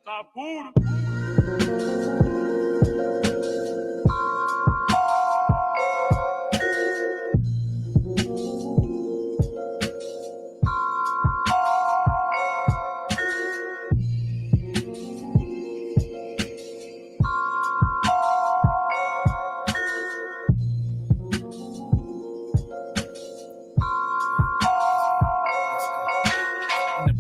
Tá puro.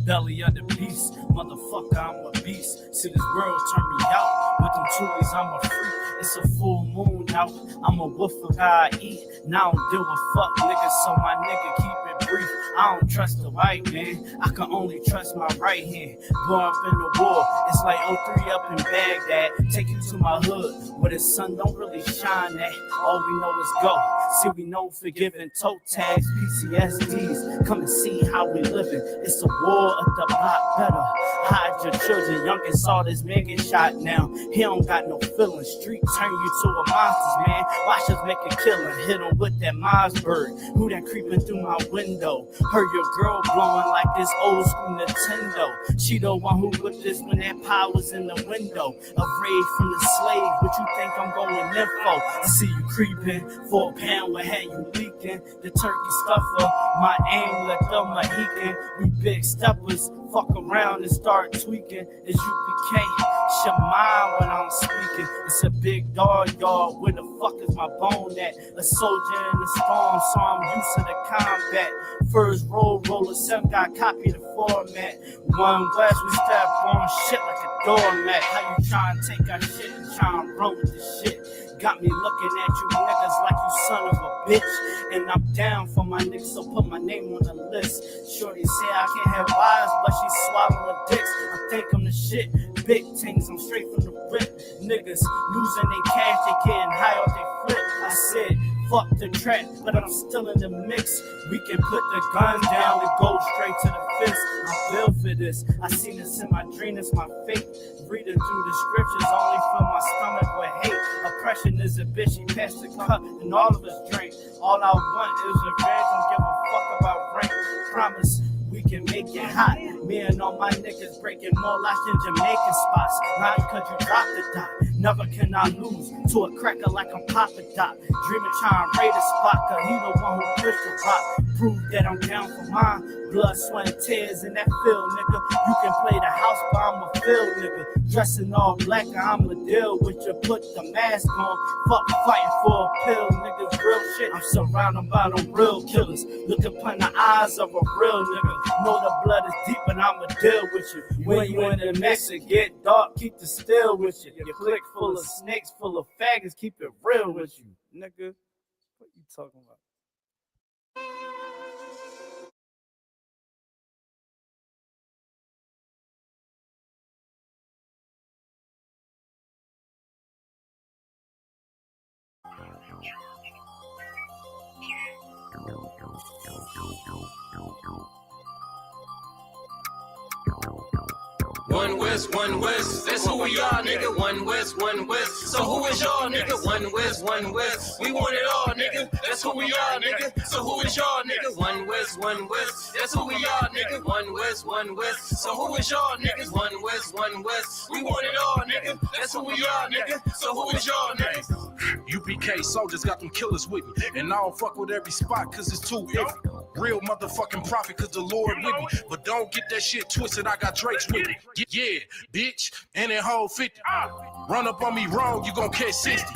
Belly of the beast, motherfucker, I'm a beast. See this world turn me out. With them toolies, I'm a freak. It's a full moon out. I'm a wolf of how I eat. Now I don't deal with fuck niggas, so my nigga keep it brief. I don't trust the white man. I can only trust my right hand. Born up in the war, it's like 03 up in Baghdad. Take you to my hood, where the sun don't really shine at. All we know is go. See, we know forgiving toe tags, PTSDs. Come and see how we living. It's a war up the block better. Hide your children. Youngest saw this man get shot now. He don't got no feelings. Street turn you to a monster, man. Watch us make a killer. Hit him with that Mossberg. Who that creeping through my window? Heard your girl blowing like this old school Nintendo. She the one who whipped this when that pie was in the window. A raid from the slave. What you think I'm going in for? I see you creeping for a pound. What had you leaking? The turkey stuffer. My aim like the Mohican. We big steppers. Fuck around and start tweaking. It's U.P.K. Shema when I'm speaking. It's a big dog yard. Where the fuck is my bone at? A soldier in the storm, so I'm used to the combat. First roller, 7 got copy the format. One West, we step on shit like a doormat. How you trying to take our shit and try and run with this shit? Got me looking at you niggas like you son of a bitch. And I'm down for my niggas, so put my name on the list. Shorty say I can't have wives, but she swallowing dicks. I think I'm the shit. Big things, I'm straight from the rip. Niggas losing their cash, they getting high off they flip. I said, fuck the trap, but I'm still in the mix. We can put the gun down and go straight to the fist. I'm built for this. I seen this in my dream, it's my fate. Reading through the scriptures, only fill my stomach with hate. Oppression is a bitch, she passed the cup and all of us drink. All I want is revenge, don't give a fuck about rank. Promise we can make it hot. Me and all my niggas breaking more lives than Jamaican spots. Not because you dropped the dot. Never can I lose to a cracker like I'm Papa Doc. Dreaming trying to raid a spot, cause he the one who pushed the rock. Prove that I'm down for mine. Blood, sweat, and tears in that field, nigga. You can play the house, but I'm a field, nigga. Dressing all black, I'ma deal with you. Put the mask on. Fuck fighting for a pill, niggas. Real shit. I'm surrounded by them real killers. Look upon the eyes of a real nigga. Know the blood is deep, and I'ma deal with you. When you in the mix, it get dark, keep the still with you. Your clique full of snakes, full of faggots, keep it real with you, nigga. What you talking about? One West, that's who we are, nigga. One West. So who is y'all, nigga? One West. We want it all, nigga. That's who we are, nigga. So who is y'all, nigga? One West. That's who we are, nigga. One West. So who is y'all, niggas? One West. We want it all, nigga. That's who we are, nigga. So who is y'all, nigga? U.P.K. soldiers got them killers with me. And I don't fuck with every spot cause it's too iffy. Real motherfucking prophet cause the Lord with me. But don't get that shit twisted, I got Drake's with me. Yeah, bitch, and that whole 50. Run up on me wrong, you gon' catch 60.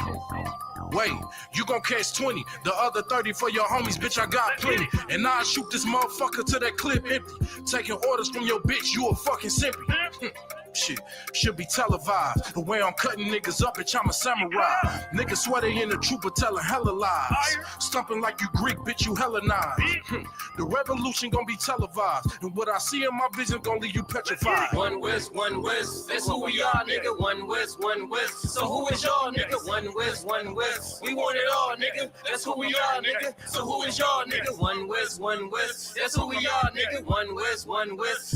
Wait, you gon' catch 20. The other 30 for your homies, bitch, I got plenty. And I'll shoot this motherfucker till that clip empty. Taking orders from your bitch, you a fucking simpy. Shit, should be televised. The way I'm cutting niggas up, bitch, I'm a samurai. Niggas swear they in the truth, but telling hella lies. Stumping like you Greek, bitch, you Hellenized. The revolution gon' be televised. And what I see in my vision gon' leave you petrified. One West. That's who we are, nigga. One West. So who is y'all, nigga? One West. We want it all, nigga. That's who we are, nigga. So who is y'all, nigga? One West. That's who we are, nigga. One West.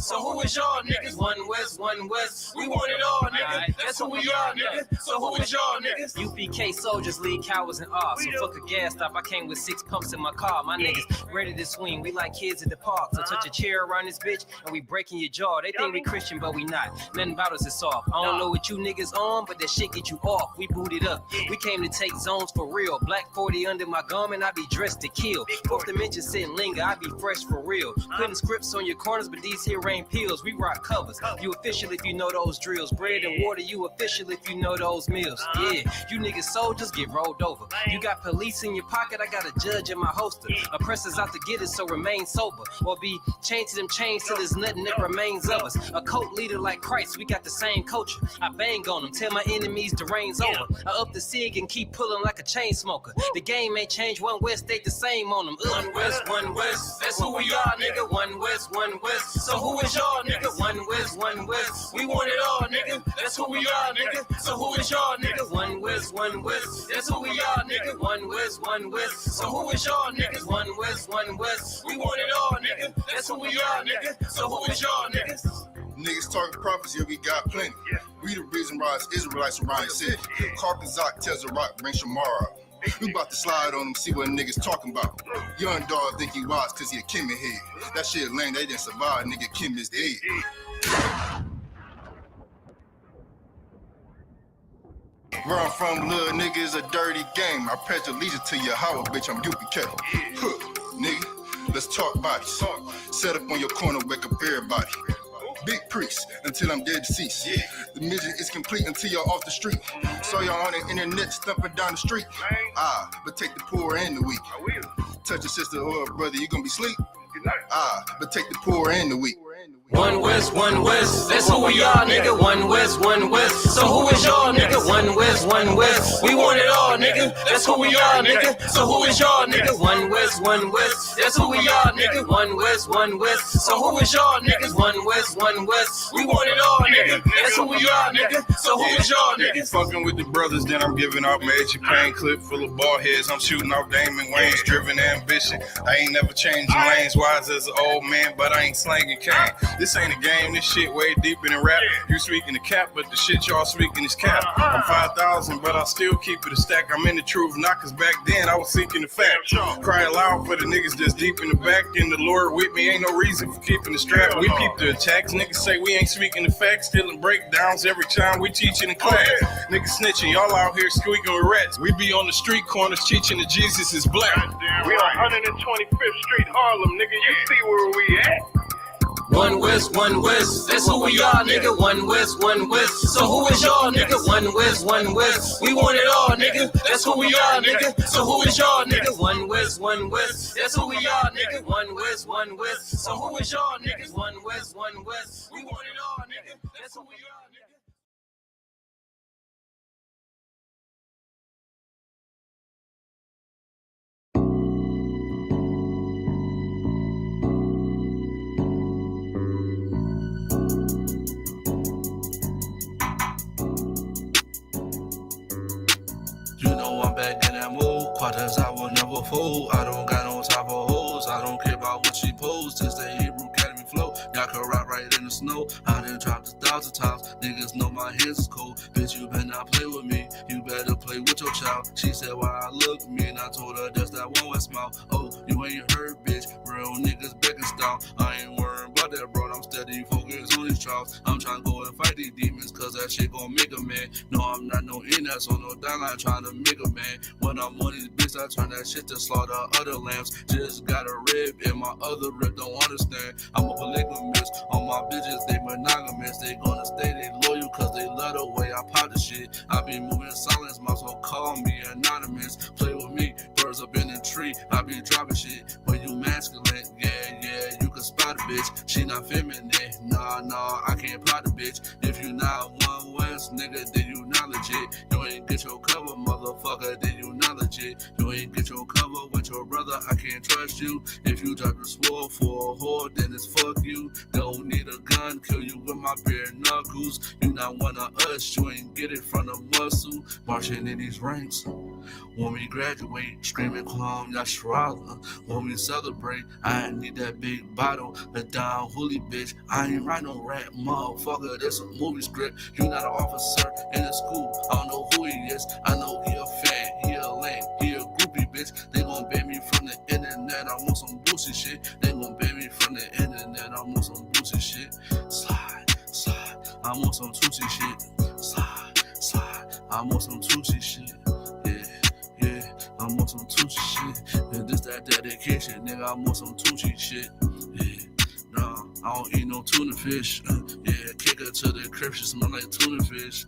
So who is y'all, niggas? One West. West. We want it all, nigga. That's who we are, nigga. So who is y'all, niggas? UPK soldiers lead cowards in awe. So fuck a gas stop. I came with 6 pumps in my car. My niggas ready to swing. We like kids at the park. So touch a chair around this bitch and we breaking your jaw. They think we Christian, but we not. Nothing about us is soft. I don't know what you niggas on, but that shit get you off. We booted up. We came to take zones for real. Black 40 under my garment. I be dressed to kill. Fourth dimension sitting linger. I be fresh for real. Putting scripts on your corners, but these here ain't pills. We rock covers. You official if you know those drills. Bread and water, you official if you know those meals. Yeah, you niggas soldiers get rolled over. You got police in your pocket, I got a judge in my holster. Oppressors out to get us, so remain sober. Or be chained to them chains till there's nothing that remains of us. A cult leader like Christ, we got the same culture. I bang on them, tell my enemies the reign's over. I up the cig and keep pulling like a chain smoker. The game ain't changed, one West stayed the same on them. One West, that's who we are, nigga. One West. So who is y'all, nigga? One West. We want it all, nigga. That's who we are, nigga. So who is y'all, nigga? One West. That's who we are, nigga. One West. So who is y'all, niggas? One West. We want it all, nigga. That's who we are, nigga. So who is y'all, niggas? Niggas talking prophecy, we got plenty. We the reason why it's Israelites around the city. Carpazak tells the rock, bring Shamara up. We about to slide on them, see what niggas talking about. Young dog think he wise cause he a Kimmy head. That shit lame, they didn't survive, nigga, Kim is dead. Where I'm from, little nigga, is a dirty game. I pledge allegiance to Yahweh, bitch, I'm UPK. Nigga, let's talk bodies. Set up on your corner, wake up everybody. Big priest until I'm dead deceased. The mission is complete until y'all off the street. So y'all on the internet stumping down the street. But take the poor and the weak. Touch your sister or a brother, you gonna be sleep. But take the poor and the weak. One West, that's who we are, nigga. One West. So who is y'all, nigga? One West. We want it all, nigga. That's who we are, nigga. So who is y'all, nigga? One West. That's who we are, nigga. One West. So who is y'all, niggas? One West. We want it all, nigga. That's who we are, nigga. So who is y'all, niggas? Fucking with the brothers, then I'm giving off magic pain clip full of ball heads. I'm shooting off Damon Wayne's driven ambition. I ain't never changing lanes, wise as an old man, but I ain't slanging cane. This ain't a game, this shit way deeper than rap. You speaking the cap, but the shit y'all speaking is cap. I'm 5,000, but I still keep it a stack. I'm in the truth, not cause back then I was seeking the fact. Cry aloud for the niggas that's deep in the back. And the Lord with me, ain't no reason for keeping the strap. We peep the attacks, niggas say we ain't speaking the facts. Stealing breakdowns every time we teaching in class. Niggas snitching, y'all out here squeaking with rats. We be on the street corners teaching that Jesus is black. We on 125th Street, Harlem, nigga. You see where we at? One West, that's who we are, nigga. One West. So who is y'all, nigga? One West. We want it all, nigga. That's who we are, nigga. So who is y'all, nigga? One West. That's who we are, nigga. One West. So who is y'all, niggas? One West. We want it all, nigga. That's who we are, nigga. You know I'm back in that mood, quarters I will never fold. I don't got no time for hoes, I don't care about what she posts. Since the Hebrew Academy flow, y'all can ride right in the snow. I done dropped 1,000 times, niggas know my hands is cold. Bitch, you better not play with me, you better play with your child. She said why I look at me, and I told her that's that one West mouth. Oh, you ain't heard, bitch, real niggas begging style. I ain't worried about that, bro, I'm steady focused on these trials. I'm trying to go and fight these demons, cause that shit gon' make a man. No, I'm not no in-ass on no dime line trying to make a man. When I'm on these bitches, I turn that shit to slaughter other lambs. Just got a rib in my other rib, don't understand. I'm a polygamist, all my bitches, they monogamous. They gonna stay, they loyal, cause they love the way I pop the shit. I be moving silence, my so call me anonymous. Play with me, birds up in the tree, I be dropping shit. When you masculine, yeah, you can spot a bitch. She not feminine, nah, I can't plot a bitch. If you not one West, nigga, then you not legit. You ain't get your cover, motherfucker, then you not legit. You ain't get your cover with your brother, I can't trust you. If you drop the sword for a whore, then it's fuck you. Don't need a gun, kill you with my bare knuckles. You not one of us, you ain't get it from the muscle. Marching in these ranks. When we graduate, screaming calm, Yashrala. When we celebrate, I need that big body. bottle, the down holy bitch. I ain't write no rap, motherfucker, that's a movie script. You not an officer in the school, I don't know who he is. I know he a fan, he a lame, he a groupie bitch. They gon' ban me from the internet, I want some boosie shit. They gon' ban me from the internet, I want some boosie shit. Slide, slide, I want some Tusi shit. Slide, slide, I want some Tusi shit. Yeah, I want some Tusi shit. Yeah, this that dedication, nigga, I want some Tusi shit. Yeah, nah, I don't eat no tuna fish. Yeah, kick her to the crib, she smell like tuna fish.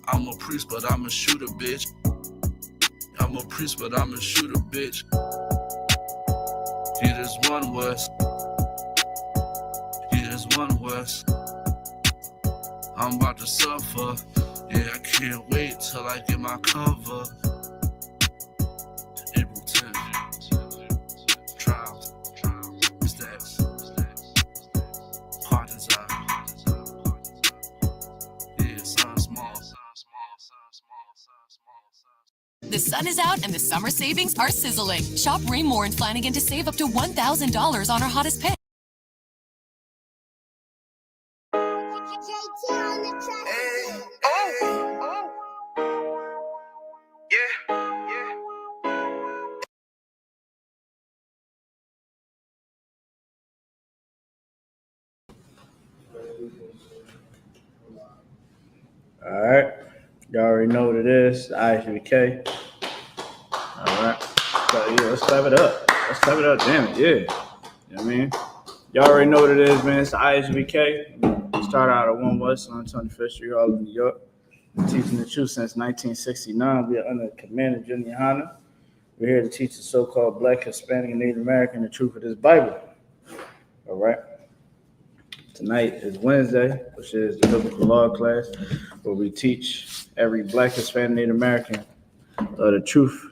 I'm a priest, but I'm a shooter, bitch. I'm a priest, but I'm a shooter, bitch. He just one West. He just one West. I'm about to suffer. Yeah, I can't wait till I get my cover. April 10th. Trials. Stacks. Parties out. Yeah, sun small. The sun is out and the summer savings are sizzling. Shop Raymore and Flanagan to save up to $1,000 on our hottest pick. All right. You already know what it is. I.S.U.P.K. All right. So, yeah, let's clap it up. Let's clap it up. Damn it. Yeah. You know what I mean? Y'all already know what it is, man. It's the I.S.U.P.K. We started out at 1 West on 25th Street, Harlem, New York. We're teaching the truth since 1969. We are under the command of YAHANNA. We're here to teach the so-called Black, Hispanic, and Native American the truth of this Bible. All right. Tonight is Wednesday, which is the biblical law class, where we teach every Black, Hispanic, Native American the truth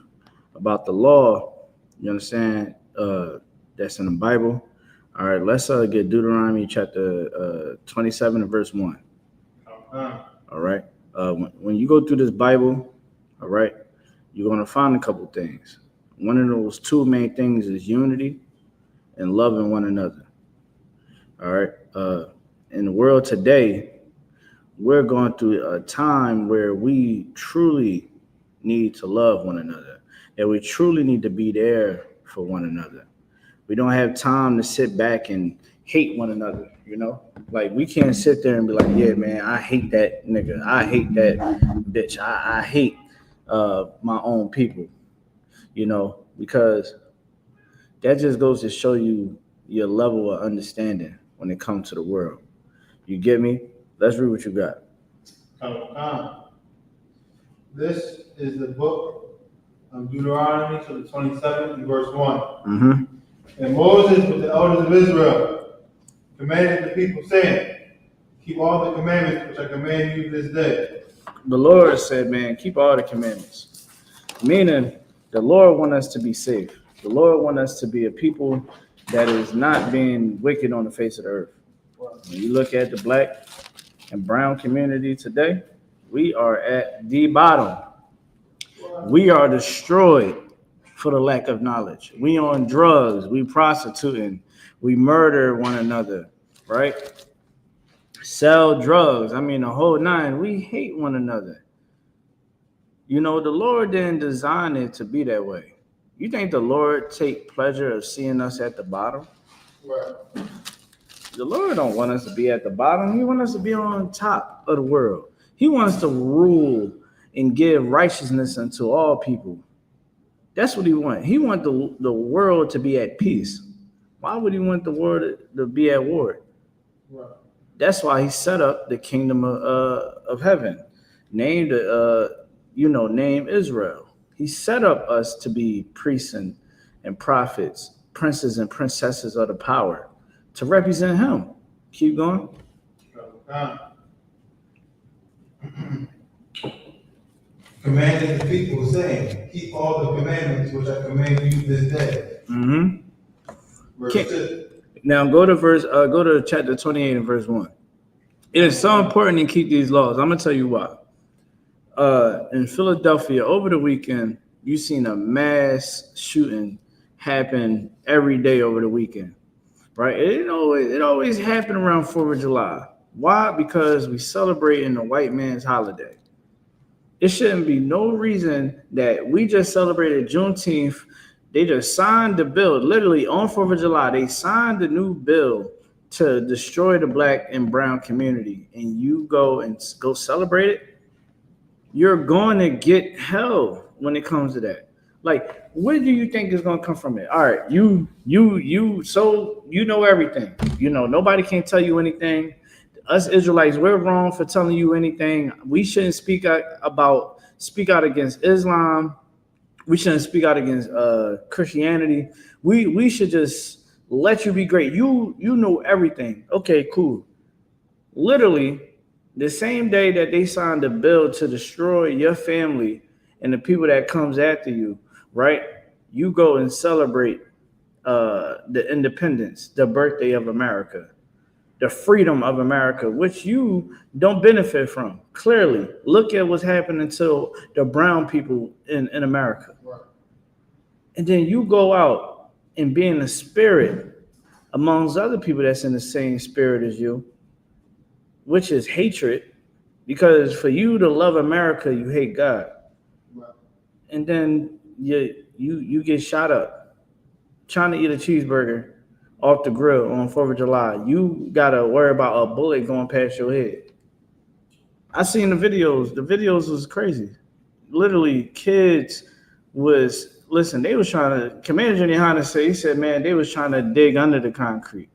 about the law. You understand? That's in the Bible. All right, let's get Deuteronomy chapter 27 and verse 1. All right. When you go through this Bible, all right, you're going to find a couple things. One of those two main things is unity and loving one another. All right. In the world today, we're going through a time where we truly need to love one another, and we truly need to be there for one another. We don't have time to sit back and hate one another, you know? Like, we can't sit there and be like, yeah, man, I hate that nigga. I hate that bitch. I hate my own people, you know, because that just goes to show you your level of understanding when it comes to the world. You get me? Let's read what you got. This is the book of Deuteronomy, so the 27th and verse 1. Mm-hmm. And Moses with the elders of Israel commanded the people, saying, keep all the commandments which I command you this day. The Lord said, man, keep all the commandments. Meaning, the Lord wants us to be safe. The Lord wants us to be a people that is not being wicked on the face of the earth. When you look at the Black and brown community today, we are at the bottom. We are destroyed for the lack of knowledge. We on drugs, we prostituting, we murder one another, right? Sell drugs. I mean, the whole nine. We hate one another. You know, the Lord didn't design it to be that way. You think the Lord take pleasure of seeing us at the bottom? Right. The Lord don't want us to be at the bottom. He wants us to be on top of the world. He wants to rule and give righteousness unto all people. That's what he wants. He wants the world to be at peace. Why would he want the world to be at war? Right. That's why he set up the kingdom of heaven, named name Israel. He set up us to be priests and prophets, princes and princesses of the power, to represent him. Keep going. Commanding the people, saying, keep all the commandments which I command you this day. Mm-hmm. Verse 2. Now go to chapter 28 and verse 1. It is so important to keep these laws. I'm gonna tell you why. In Philadelphia over the weekend, you seen a mass shooting happen every day over the weekend. right? It always happened around 4th of July. Why? Because we celebrating the white man's holiday. It shouldn't be no reason that we just celebrated Juneteenth. They just signed the bill, literally on 4th of July. They signed the new bill to destroy the black and brown community, and you go celebrate it. You're going to get hell when it comes to that. Like, what do you think is going to come from it? All right, so you know everything. You know, nobody can tell you anything. Us Israelites, we're wrong for telling you anything. We shouldn't speak out against Islam. We shouldn't speak out against Christianity. We should just let you be great. You know everything. Okay, cool. Literally, the same day that they signed a bill to destroy your family and the people that comes after you, right? You go and celebrate the independence, the birthday of America, the freedom of America, which you don't benefit from. Clearly, look at what's happening to the brown people in America. Right. And then you go out and be in the spirit amongst other people that's in the same spirit as you, which is hatred, because for you to love America, you hate God. Right. And then you get shot up trying to eat a cheeseburger off the grill on 4th of July. You gotta worry about a bullet going past your head. I seen the videos. The videos was crazy. Literally, kids they was trying to, Commander General YAHANNA said, he said, man, they was trying to dig under the concrete.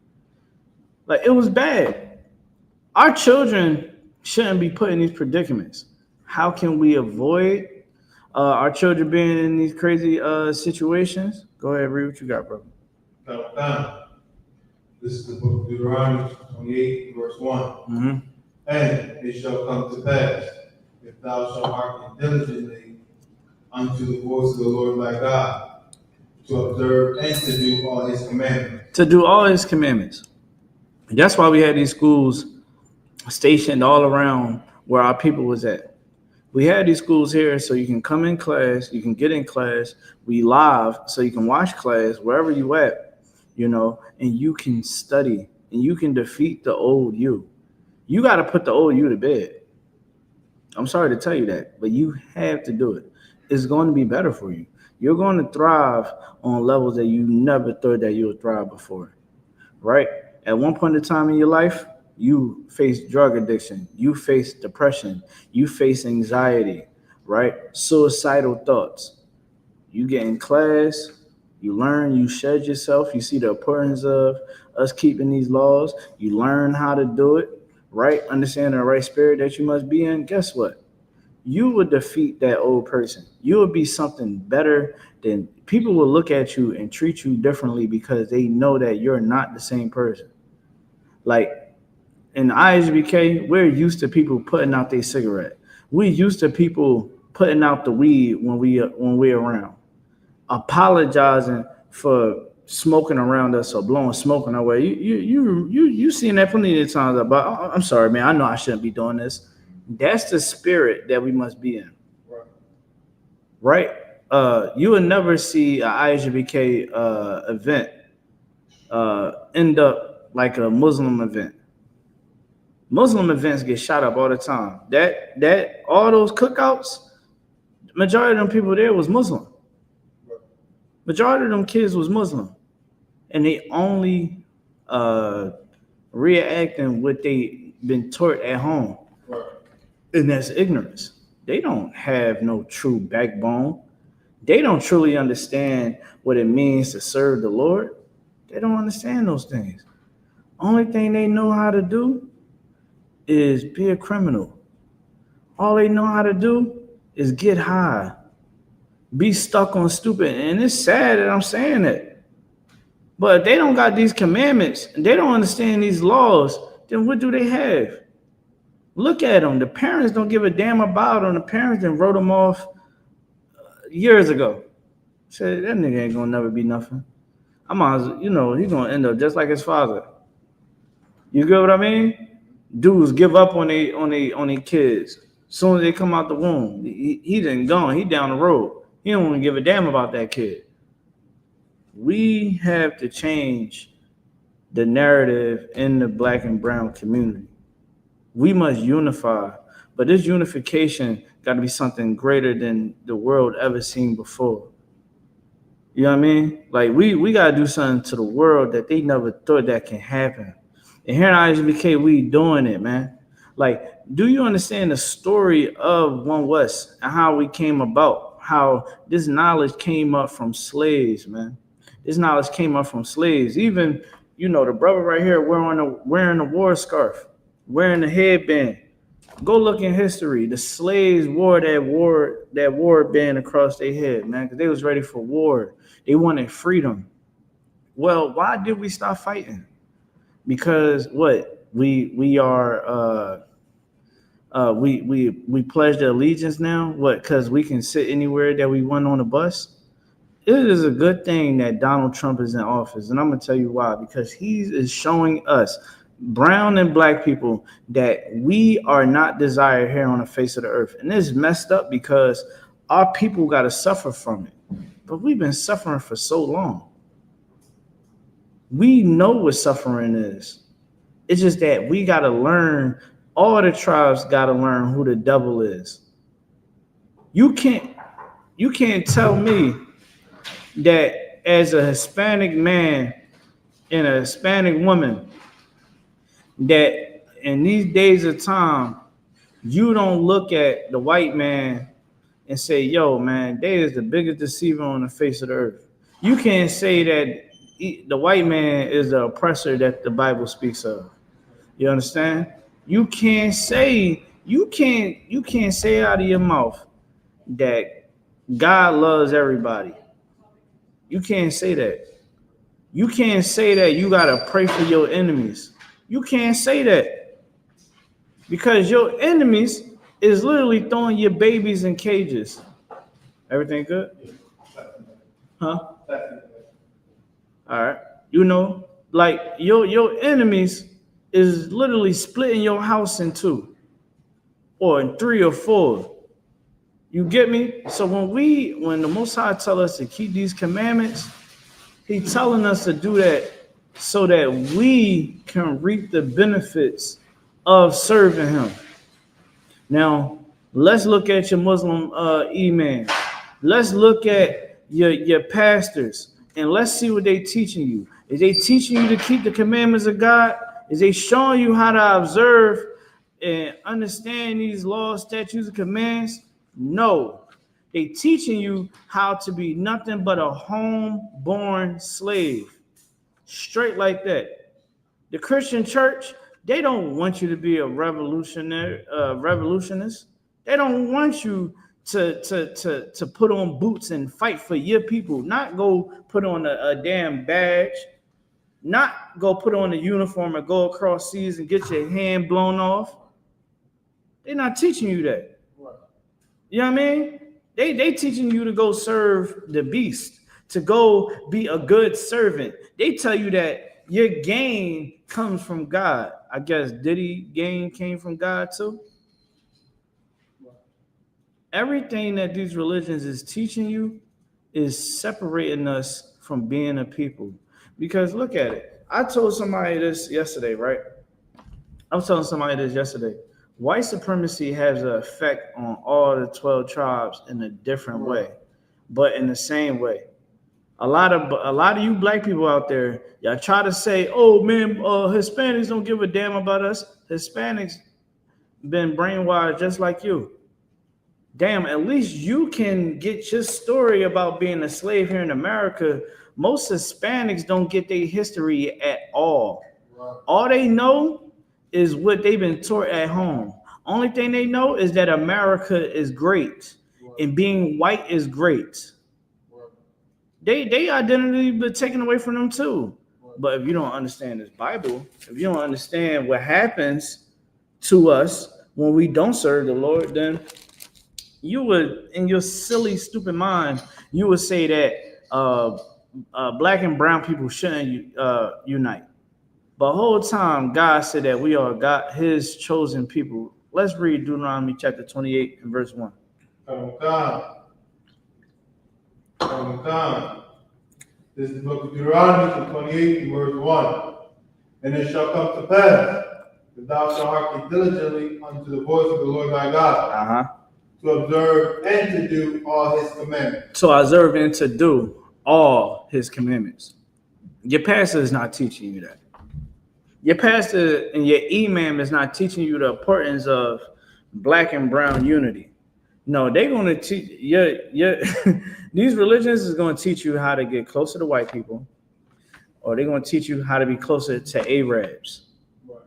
Like, it was bad. Our children shouldn't be put in these predicaments. How can we avoid our children being in these crazy situations? Go ahead, read what you got, brother. This is the book of Deuteronomy 28, verse 1. Mm-hmm. And it shall come to pass, if thou shalt hearken diligently unto the voice of the Lord thy God, to observe and to do all his commandments. To do all his commandments. That's why we had these schools stationed all around where our people was at. We had these schools here so you can come in class, you can get in class. We live so you can watch class wherever you at. You know, and you can study and you can defeat the old you. You got to put the old you to bed. I'm sorry to tell you that, but you have to do it. It's going to be better for you. You're going to thrive on levels that you never thought that you would thrive before, right? At one point in time in your life, you face drug addiction, you face depression, you face anxiety, right? Suicidal thoughts. You get in class, you learn, you shed yourself, you see the importance of us keeping these laws, you learn how to do it, right? Understand the right spirit that you must be in. Guess what? You would defeat that old person. You would be something better than people will look at you and treat you differently because they know that you're not the same person. Like in I.S.U.P.K, we're used to people putting out their cigarette. We're used to people putting out the weed when we're around. Apologizing for smoking around us or blowing smoke in our way. You seen that plenty of times. But I'm sorry, man. I know I shouldn't be doing this. That's the spirit that we must be in, right? You will never see an I.S.U.P.K event end up like a Muslim event. Muslim events get shot up all the time. That all those cookouts, majority of them people there was Muslim. Majority of them kids was Muslim, and they only reacting what they been taught at home, and that's ignorance. They don't have no true backbone. They don't truly understand what it means to serve the Lord. They don't understand those things. Only thing they know how to do is be a criminal. All they know how to do is get high. Be stuck on stupid. And it's sad that I'm saying that. But if they don't got these commandments and they don't understand these laws, then what do they have? Look at them. The parents don't give a damn about them. The parents then wrote them off years ago. Said that nigga ain't gonna never be nothing. He's gonna end up just like his father. You get what I mean? Dudes give up on they kids. As soon as they come out the womb, he done gone. He down the road. He don't want to give a damn about that kid. We have to change the narrative in the black and brown community. We must unify, but this unification got to be something greater than the world ever seen before. You know what I mean? Like we got to do something to the world that they never thought that can happen. And here in I.S.U.P.K, we doing it, man. Like, do you understand the story of One West and how we came about? How this knowledge came up from slaves, man. This knowledge came up from slaves. Even, the brother right here wearing the war scarf, wearing the headband. Go look in history. The slaves wore that war band across their head, man, because they was ready for war. They wanted freedom. Well, why did we stop fighting? Because what? We are we pledge the allegiance now. What? Because we can sit anywhere that we want on a bus. It is a good thing that Donald Trump is in office, and I'm gonna tell you why. Because he is showing us, brown and black people, that we are not desired here on the face of the earth, and this is messed up because our people got to suffer from it. But we've been suffering for so long. We know what suffering is. It's just that we got to learn. All the tribes got to learn who the devil is. You can't tell me that as a Hispanic man and a Hispanic woman, that in these days of time, you don't look at the white man and say, yo, man, they is the biggest deceiver on the face of the earth. You can't say that the white man is the oppressor that the Bible speaks of. You understand? You can't say out of your mouth that God loves everybody. You can't say that. You can't say that you gotta pray for your enemies. You can't say that. Because your enemies is literally throwing your babies in cages. Everything good? Huh? All right. Like your enemies is literally splitting your house in two or in three or four. You get me? So when the Most High tell us to keep these commandments, he telling us to do that so that we can reap the benefits of serving him. Now, let's look at your Muslim imam. Let's look at your pastors, and let's see what they teaching you. Is they teaching you to keep the commandments of God? Is they showing you how to observe and understand these laws, statutes, and commands? No. They teaching you how to be nothing but a home-born slave. Straight like that. The Christian church, they don't want you to be a revolutionist. They don't want you to put on boots and fight for your people, not go put on a damn badge, not go put on a uniform and go across seas and get your hand blown off. They're not teaching you that. You know what I mean? They teaching you to go serve the beast, to go be a good servant. They tell you that your gain comes from God. I guess Diddy gain came from God too. Everything that these religions is teaching you is separating us from being a people. Because look at it. I told somebody this yesterday, right? I was telling somebody this yesterday. White supremacy has an effect on all the 12 tribes in a different way, but in the same way. A lot of you black people out there, y'all try to say, oh man, Hispanics don't give a damn about us. Hispanics been brainwashed just like you. Damn, at least you can get your story about being a slave here in America. Most Hispanics don't get their history at all. All they know is what they've been taught at home. Only thing they know is that America is great and being white is great. They identity been taken away from them too. But if you don't understand this Bible, if you don't understand what happens to us when we don't serve the Lord, then you would, in your silly, stupid mind, you would say that black and brown people shouldn't unite. But the whole time, God said that we are God, his chosen people. Let's read Deuteronomy chapter 28 and verse 1. This is the book of Deuteronomy 28 and verse 1. And it shall come to pass, that thou shalt hearken diligently unto the voice of the Lord thy God, to observe and to do all his commandments. To observe and to do all his commandments. Your pastor is not teaching you that. Your pastor and your imam is not teaching you the importance of black and brown unity. No, they're going to teach these religions is going to teach you how to get closer to white people, or they're going to teach you how to be closer to Arabs. Right.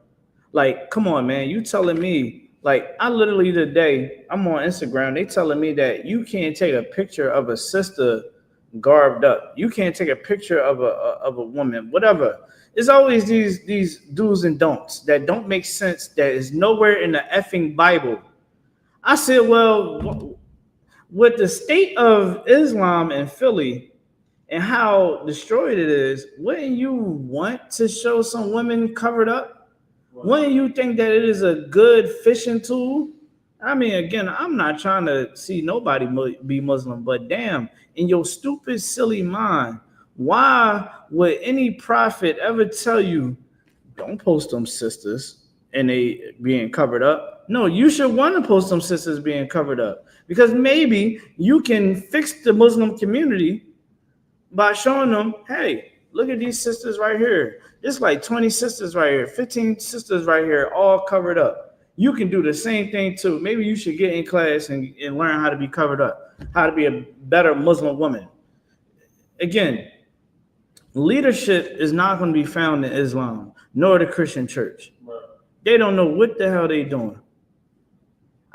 Like, come on, man, you telling me, like, I literally today, I'm on Instagram, they telling me that you can't take a picture of a sister garbed up. You can't take a picture of a woman, whatever. It's always these do's and don'ts that don't make sense, that is nowhere in the effing Bible. I said, well, with the state of Islam in Philly and how destroyed it is, wouldn't you want to show some women covered up? Right. Wouldn't you think that it is a good fishing tool? I mean, again, I'm not trying to see nobody be Muslim, but damn, in your stupid, silly mind, why would any prophet ever tell you, don't post them sisters and they being covered up? No, you should want to post them sisters being covered up, because maybe you can fix the Muslim community by showing them, hey, look at these sisters right here. It's like 20 sisters right here, 15 sisters right here, all covered up. You can do the same thing too. Maybe you should get in class and learn how to be covered up, how to be a better Muslim woman. Again, leadership is not going to be found in Islam, nor the Christian church. They don't know what the hell they doing.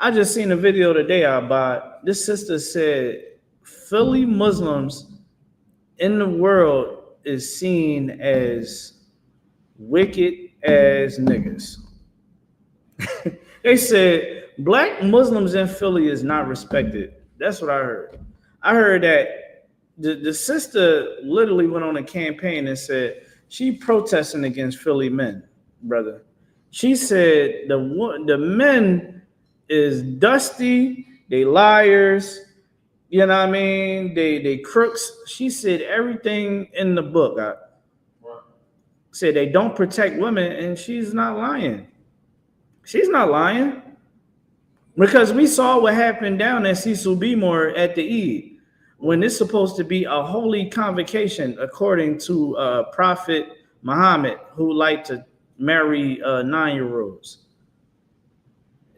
I just seen a video today about this sister said Philly Muslims in the world is seen as wicked as niggas. They said black Muslims in Philly is not respected. That's what I heard. I heard that the sister literally went on a campaign and said she protesting against Philly men, brother. She said the men is dusty, they liars, you know what I mean? They crooks. She said everything in the book. Said they don't protect women, and she's not lying. She's not lying, because we saw what happened down at I.S.U.P.K at the Eid, when it's supposed to be a holy convocation, according to Prophet Muhammad, who liked to marry 9-year-olds.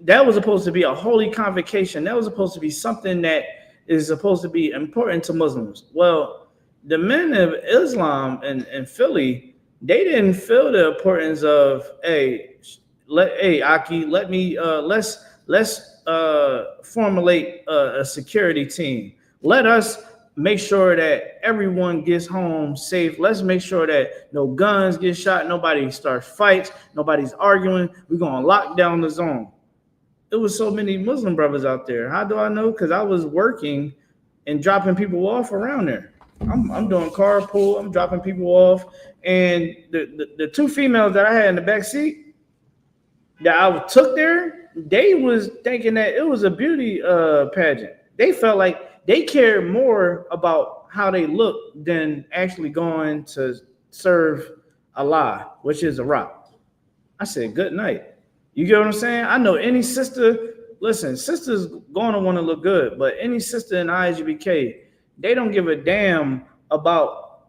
That was supposed to be a holy convocation. That was supposed to be something that is supposed to be important to Muslims. Well, the men of Islam in Philly, they didn't feel the importance of, Aki, let's formulate a security team. Let us make sure that everyone gets home safe. Let's make sure that no guns get shot, nobody starts fights, nobody's arguing. We're gonna lock down the zone. It was so many Muslim brothers out there. How do I know? Because I was working and dropping people off around there. I'm doing carpool. I'm dropping people off, and the two females that I had in the back seat that I took there, they was thinking that it was a beauty pageant. They felt like they cared more about how they look than actually going to serve Allah, which is a rock. I said, good night. You get what I'm saying? I know any sister, listen, sisters going to want to look good, but any sister in I.S.U.P.K, they don't give a damn about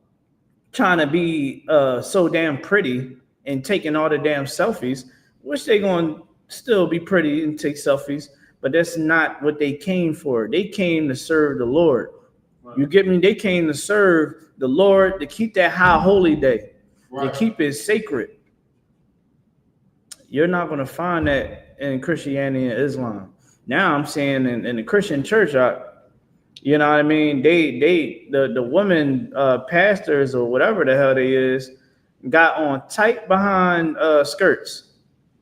trying to be so damn pretty and taking all the damn selfies, which they going to still be pretty and take selfies, but that's not what they came for. They came to serve the Lord. Right. You get me? They came to serve the Lord, to keep that high holy day, right, to keep it sacred. You're not going to find that in Christianity and Islam. Now I'm saying in the Christian church, you know what I mean? The women pastors or whatever the hell they is got on tight behind skirts,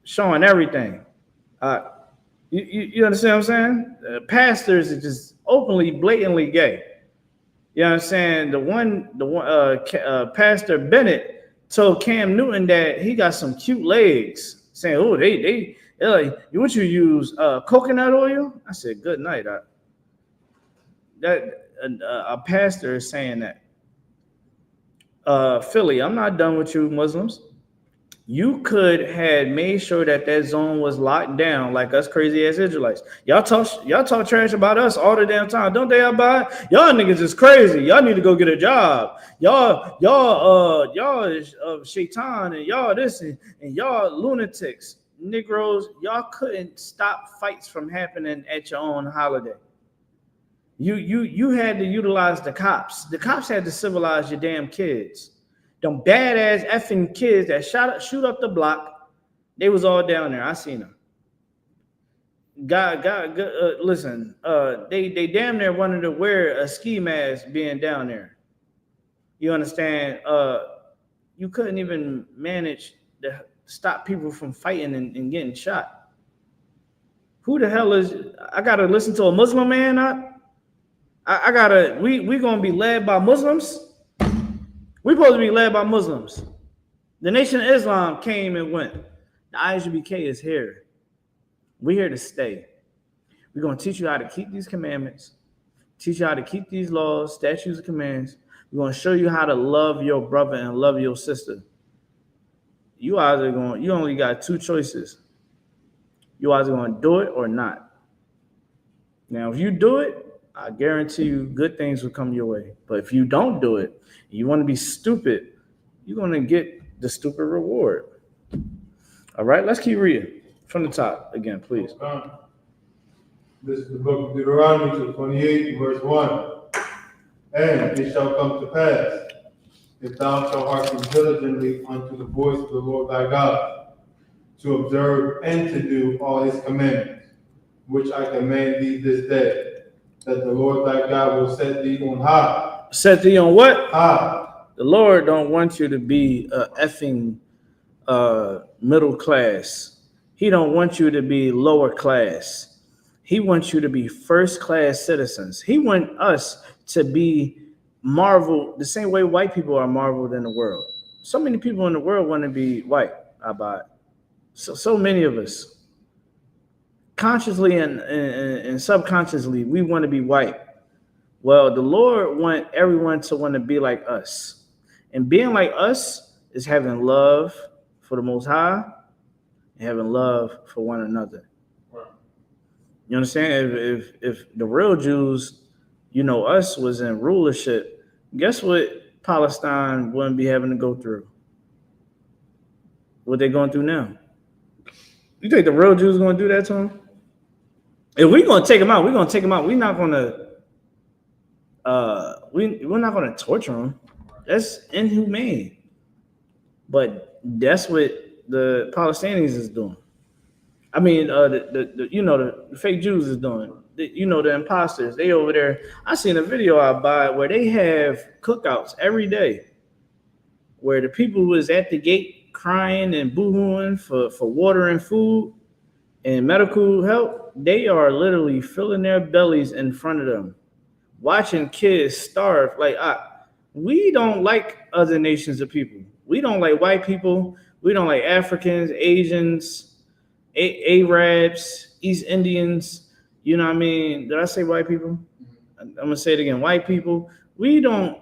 showing everything. You understand what I'm saying? Pastors are just openly, blatantly gay. You know what I'm saying? The one Pastor Bennett told Cam Newton that he got some cute legs, saying, "Oh, they're like, what you use coconut oil?" I said, "Good night." A pastor is saying that. Philly, I'm not done with you Muslims. You could have made sure that zone was locked down, like us crazy ass Israelites. Y'all talk trash about us all the damn time, don't they? About y'all niggas is crazy. Y'all need to go get a job. Y'all is shaitan and y'all this and y'all lunatics, Negroes. Y'all couldn't stop fights from happening at your own holiday. You had to utilize the cops. The cops had to civilize your damn kids. Them badass effing kids that shoot up the block, they was all down there. I seen them. Listen, they damn near wanted to wear a ski mask being down there. You understand? You couldn't even manage to stop people from fighting and getting shot. Who the hell is? I gotta listen to a Muslim man? I gotta. We gonna be led by Muslims? We're supposed to be led by Muslims. The Nation of Islam came and went. The I.S.U.P.K is here. We're here to stay. We're going to teach you how to keep these commandments, teach you how to keep these laws, statutes, and commands. We're going to show you how to love your brother and love your sister. You only got two choices. You either going to do it or not. Now, if you do it, I guarantee you good things will come your way. But if you don't do it, you want to be stupid, you're going to get the stupid reward. All right, let's keep reading from the top again, please. This is the book of Deuteronomy, 28, verse 1. And it shall come to pass, if thou shalt hearken diligently unto the voice of the Lord thy God, to observe and to do all his commandments, which I command thee this day, that the Lord thy God will set thee on high. Set thee on what? High. The Lord don't want you to be a effing middle class. He don't want you to be lower class. He wants you to be first class citizens. He wants us to be marveled the same way white people are marveled in the world. So many people in the world want to be white. So many of us. Consciously and subconsciously, we want to be white. Well, the Lord wants everyone to want to be like us. And being like us is having love for the Most High and having love for one another. You understand? If the real Jews, us was in rulership, guess what Palestine wouldn't be having to go through? What they're going through now. You think the real Jews are going to do that to them? If we're going to take them out, we're going to take them out. We're not going to we're not going to torture them. That's inhumane. But that's what the Palestinians is doing. I mean, the fake Jews is doing. The imposters. They over there. I seen a video I buy where they have cookouts every day, where the people was at the gate crying and boo-hooing for water and food and medical help. They are literally filling their bellies in front of them, watching kids starve. Like, we don't like other nations of people. We don't like white people. We don't like Africans, Asians, Arabs, East Indians. You know what I mean? Did I say white people? I'm going to say it again. White people. We don't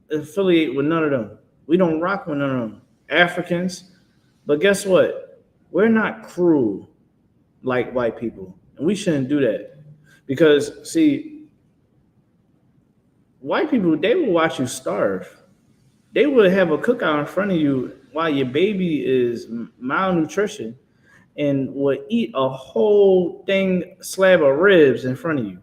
affiliate with none of them. We don't rock with none of them. Africans. But guess what? We're not cruel like white people. And we shouldn't do that. Because, see, white people, they will watch you starve. They will have a cookout in front of you while your baby is malnutrition and will eat a whole slab of ribs in front of you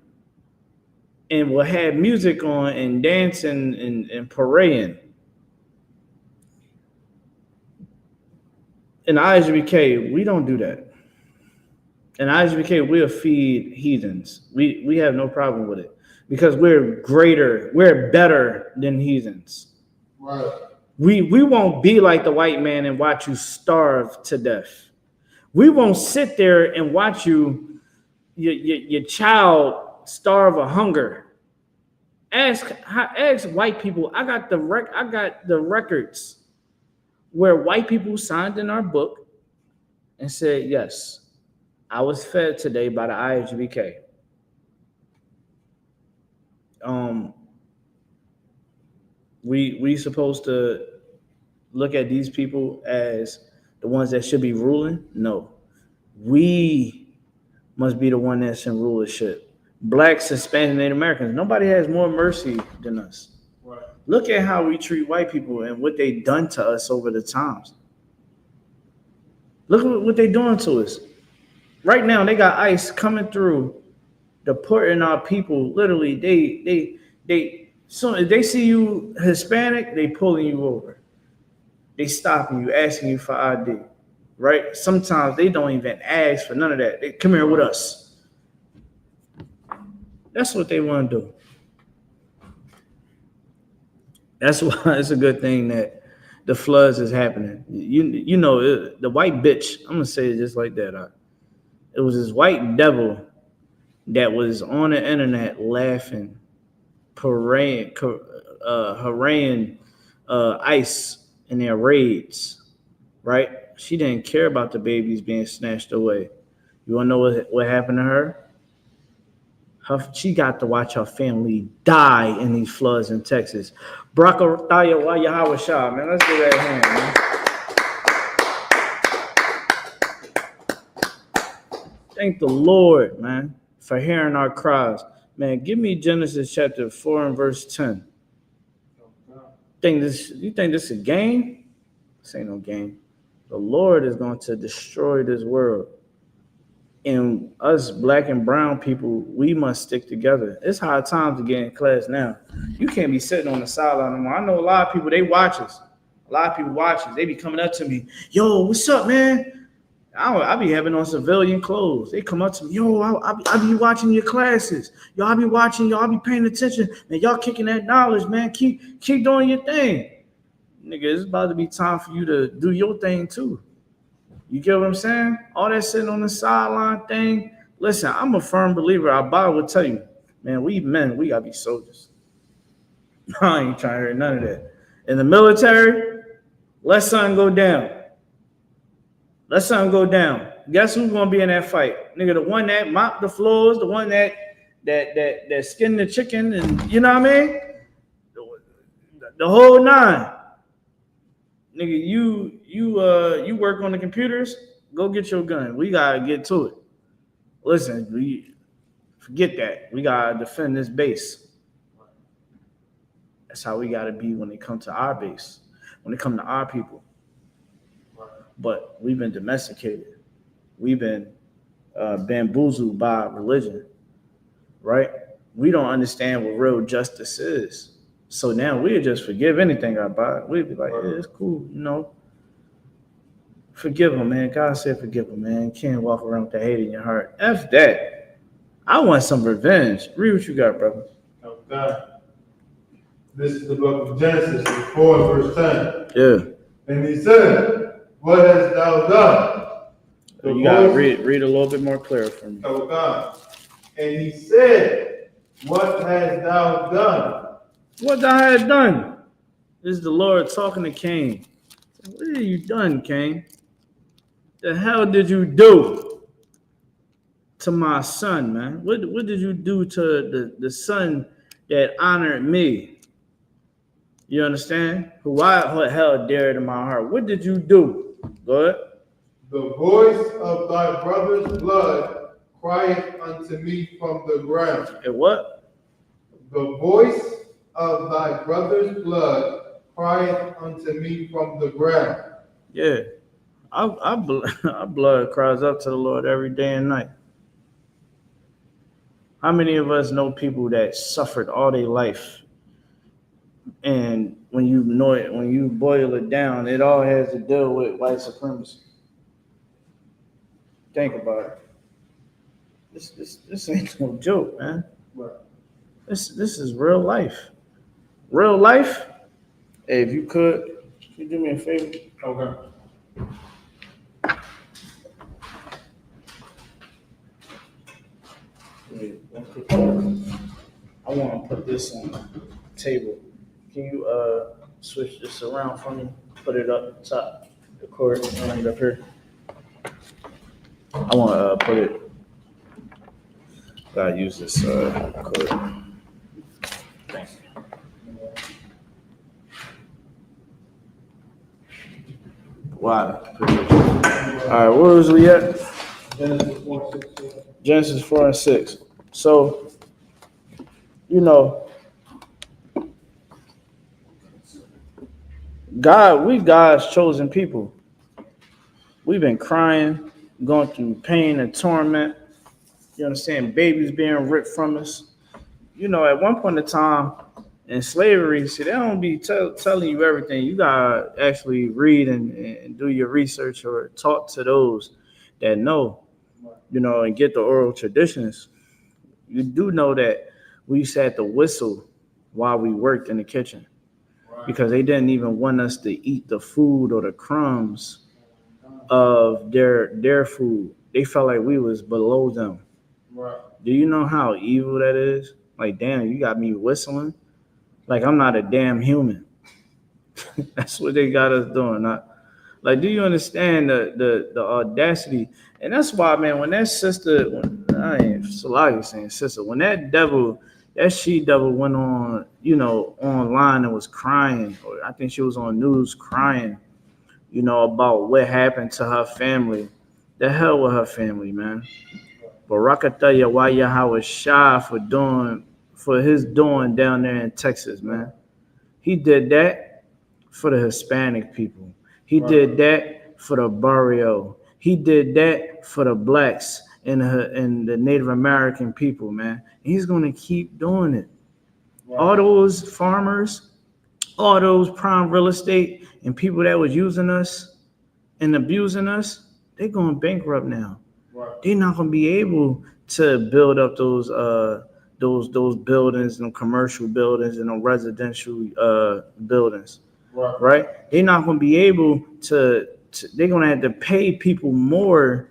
and will have music on and dancing and parading. In I.S.U.P.K, we don't do that. In I.S.U.P.K, we'll feed heathens. We have no problem with it because we're better than heathens. Right. We won't be like the white man and watch you starve to death. We won't sit there and watch your child starve of hunger. Ask white people. I got the records where white people signed in our book and said, yes, I was fed today by the I.S.U.P.K. We supposed to look at these people as the ones that should be ruling? No. We must be the one that's in rulership. Blacks, Hispanic, Native Americans. Nobody has more mercy than us. Right. Look at how we treat white people and what they done to us over the times. Look at what they doing to us. Right now, they got ICE coming through, deporting our people. Literally, they so if they see you Hispanic, they pulling you over. They stopping you, asking you for ID. Right? Sometimes they don't even ask for none of that. They come here with us. That's what they want to do. That's why it's a good thing that the floods is happening. You know, the white bitch, I'm going to say it just like that. It was this white devil that was on the internet laughing, haranguing ICE in their raids, right? She didn't care about the babies being snatched away. You want to know what happened to her? She got to watch her family die in these floods in Texas. Barakataya wa Yahawashah, man. Let's give that hand, man. Thank the Lord, man, for hearing our cries. Man, give me Genesis chapter 4 and verse 10. You think this is a game? This ain't no game. The Lord is going to destroy this world. And us black and brown people, we must stick together. It's hard times to get in class now. You can't be sitting on the sideline anymore. I know a lot of people, they watch us. A lot of people watch us. They be coming up to me, yo, what's up, man? I be having on civilian clothes. They come up to me, yo, I be watching your classes. Y'all be watching, y'all be paying attention. Man, y'all kicking that knowledge, man. Keep doing your thing. Nigga, it's about to be time for you to do your thing too. You get what I'm saying? All that sitting on the sideline thing. Listen, I'm a firm believer. Our Bible will tell you, man, we gotta be soldiers. I ain't trying to hear none of that. In the military, let something go down. Let something go down. Guess who's gonna be in that fight? Nigga, the one that mopped the floors, the one that skinned the chicken, and you know what I mean? The whole nine. Nigga, you work on the computers, go get your gun. We gotta get to it. Listen, forget that. We gotta defend this base. That's how we gotta be when it comes to our base, when it comes to our people. But we've been domesticated. We've been bamboozled by religion, right? We don't understand what real justice is. So now we'll just forgive anything I buy. We'll be like, yeah, it's cool, you know. Forgive them, man. God said forgive them, man. You can't walk around with the hate in your heart. F that. I want some revenge. Read what you got, brother. Okay. This is the book of Genesis, 4 verse 10. Yeah. And he said, what hast thou done? You got to read a little bit more clear for me. Okay. And he said, what hast thou done? What thou had done? This is the Lord talking to Cain. What have you done, Cain? The hell did you do to my son, man? What did you do to the son that honored me? You understand? Who I held dear to my heart. What did you do? Go ahead. The voice of thy brother's blood crieth unto me from the ground. And what? The voice of thy brother's blood crieth unto me from the ground. Yeah. Our blood cries up to the Lord every day and night. How many of us know people that suffered all their life? And when you know it, when you boil it down, it all has to deal with white supremacy. Think about it. This ain't no joke, man. This is real life. Real life. Hey, if you could you do me a favor? Okay. I want to put this on the table. Can you switch this around for me? Put it up top, the cord, right up here. I want to put it. Gotta use this cord. Thank you. Wow. All right, where was we at? Genesis 4 and 6. So, you know, we God's chosen people. We've been crying, going through pain and torment. You understand? Babies being ripped from us. You know, at one point in time in slavery, see, they don't be telling you everything. You gotta actually read and do your research or talk to those that know, you know, and get the oral traditions. You do know that we used to have to whistle while we worked in the kitchen because they didn't even want us to eat the food or the crumbs of their food. They felt like we was below them. Right. Do you know how evil that is? Like, damn, you got me whistling. Like I'm not a damn human. That's what they got us doing. Like, do you understand the audacity? And that's why, man, when that sister, I ain't Salagi saying sister, when that she devil went on, you know, online and was crying, or I think she was on news crying, you know, about what happened to her family. The hell with her family, man. Barakataya YAHANNA shy for his doing down there in Texas, man. He did that for the Hispanic people. He did that for the barrio. He did that for the blacks and the Native American people, man. He's gonna keep doing it. All those farmers, all those prime real estate and people that was using us and abusing us, they're going bankrupt now. They're not gonna be able to build up those buildings and commercial buildings and residential buildings. Right? They're not gonna be able to. They're gonna have to pay people more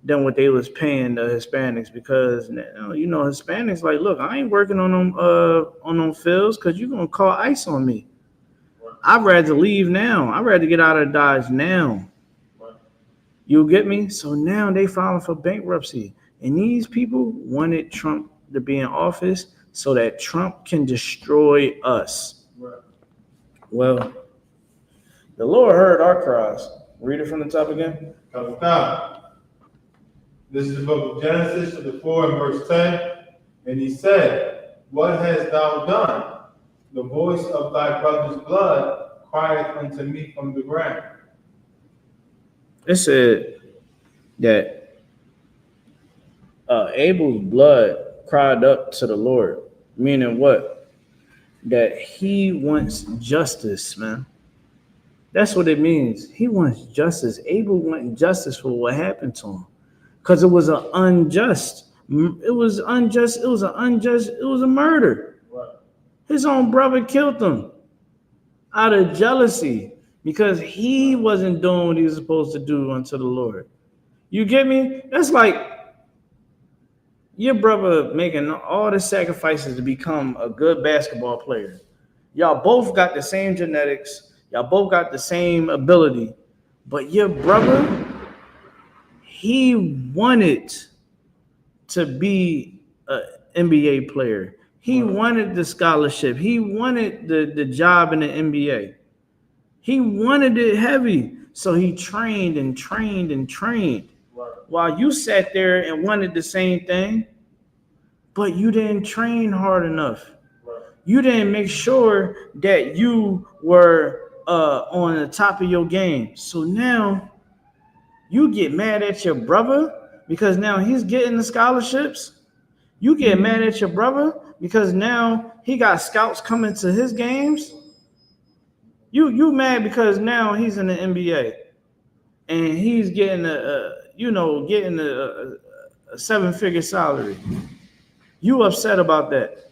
than what they was paying the Hispanics because you know Hispanics like, look, I ain't working on them fields because you're gonna call ICE on me. I'd rather leave now. I'd rather get out of Dodge now. You get me? So now they filing for bankruptcy. And these people wanted Trump to be in office so that Trump can destroy us. Well, the Lord heard our cries. Read it from the top again. This is the book of Genesis, chapter 4 and verse 10. And he said, what hast thou done? The voice of thy brother's blood crieth unto me from the ground. It said that Abel's blood cried up to the Lord, meaning what? That he wants justice, man. That's what it means. He wants justice. Abel wanted justice for what happened to him, because it was unjust. It was unjust. It was a murder. His own brother killed him out of jealousy because he wasn't doing what he was supposed to do unto the Lord. You get me? That's like your brother making all the sacrifices to become a good basketball player. Y'all both got the same genetics. Y'all both got the same ability. But your brother, he wanted to be an NBA player. He wanted the scholarship. He wanted the job in the NBA. He wanted it heavy. So he trained and trained and trained. While you sat there and wanted the same thing, but you didn't train hard enough. You didn't make sure that you were on the top of your game. So now you get mad at your brother because now he's getting the scholarships. You get mad at your brother because now he got scouts coming to his games. You mad because now he's in the NBA and he's getting a 7-figure salary. You upset about that.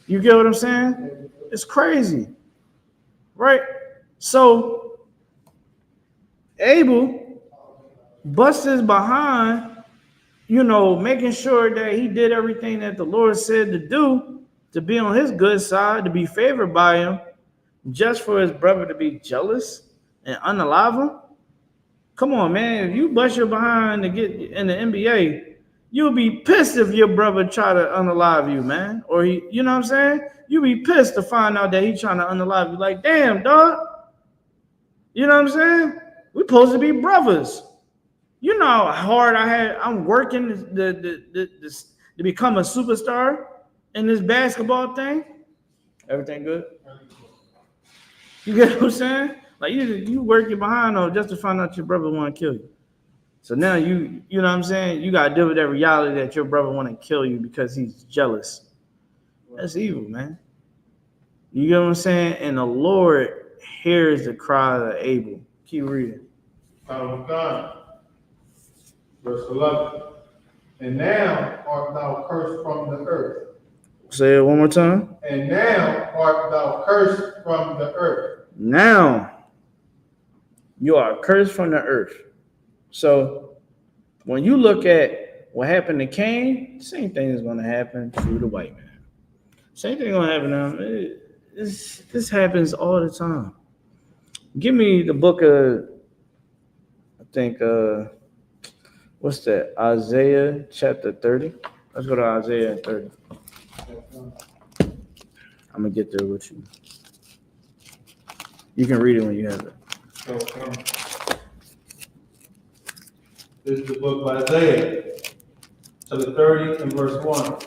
You get what I'm saying? It's crazy, right? So Abel busted behind, making sure that he did everything that the Lord said to do, to be on his good side, to be favored by him, just for his brother to be jealous and unalive him. Come on, man. If you bust your behind to get in the NBA, you'll be pissed if your brother try to unalive you, man. Or he, you know what I'm saying? You'll be pissed to find out that he's trying to unalive you. Like, damn, dog. You know what I'm saying? We're supposed to be brothers. You know how hard I'm working to become a superstar in this basketball thing. Everything good? You get what I'm saying? Like you working behind on just to find out your brother want to kill you. So now you know what I'm saying? You gotta deal with that reality that your brother want to kill you because he's jealous. That's evil, man. You get what I'm saying? And the Lord hears the cry of Abel. Keep reading. God. Verse 11. And now art thou cursed from the earth. Say it one more time. And now art thou cursed from the earth. Now you are cursed from the earth. So when you look at what happened to Cain, same thing is going to happen to the white man. Same thing going to happen now. This happens all the time. Give me the book of, I think, what's that? Isaiah chapter 30. Let's go to Isaiah 30. I'm going to get there with you. You can read it when you have it. This is the book of Isaiah, chapter 30 and verse 1.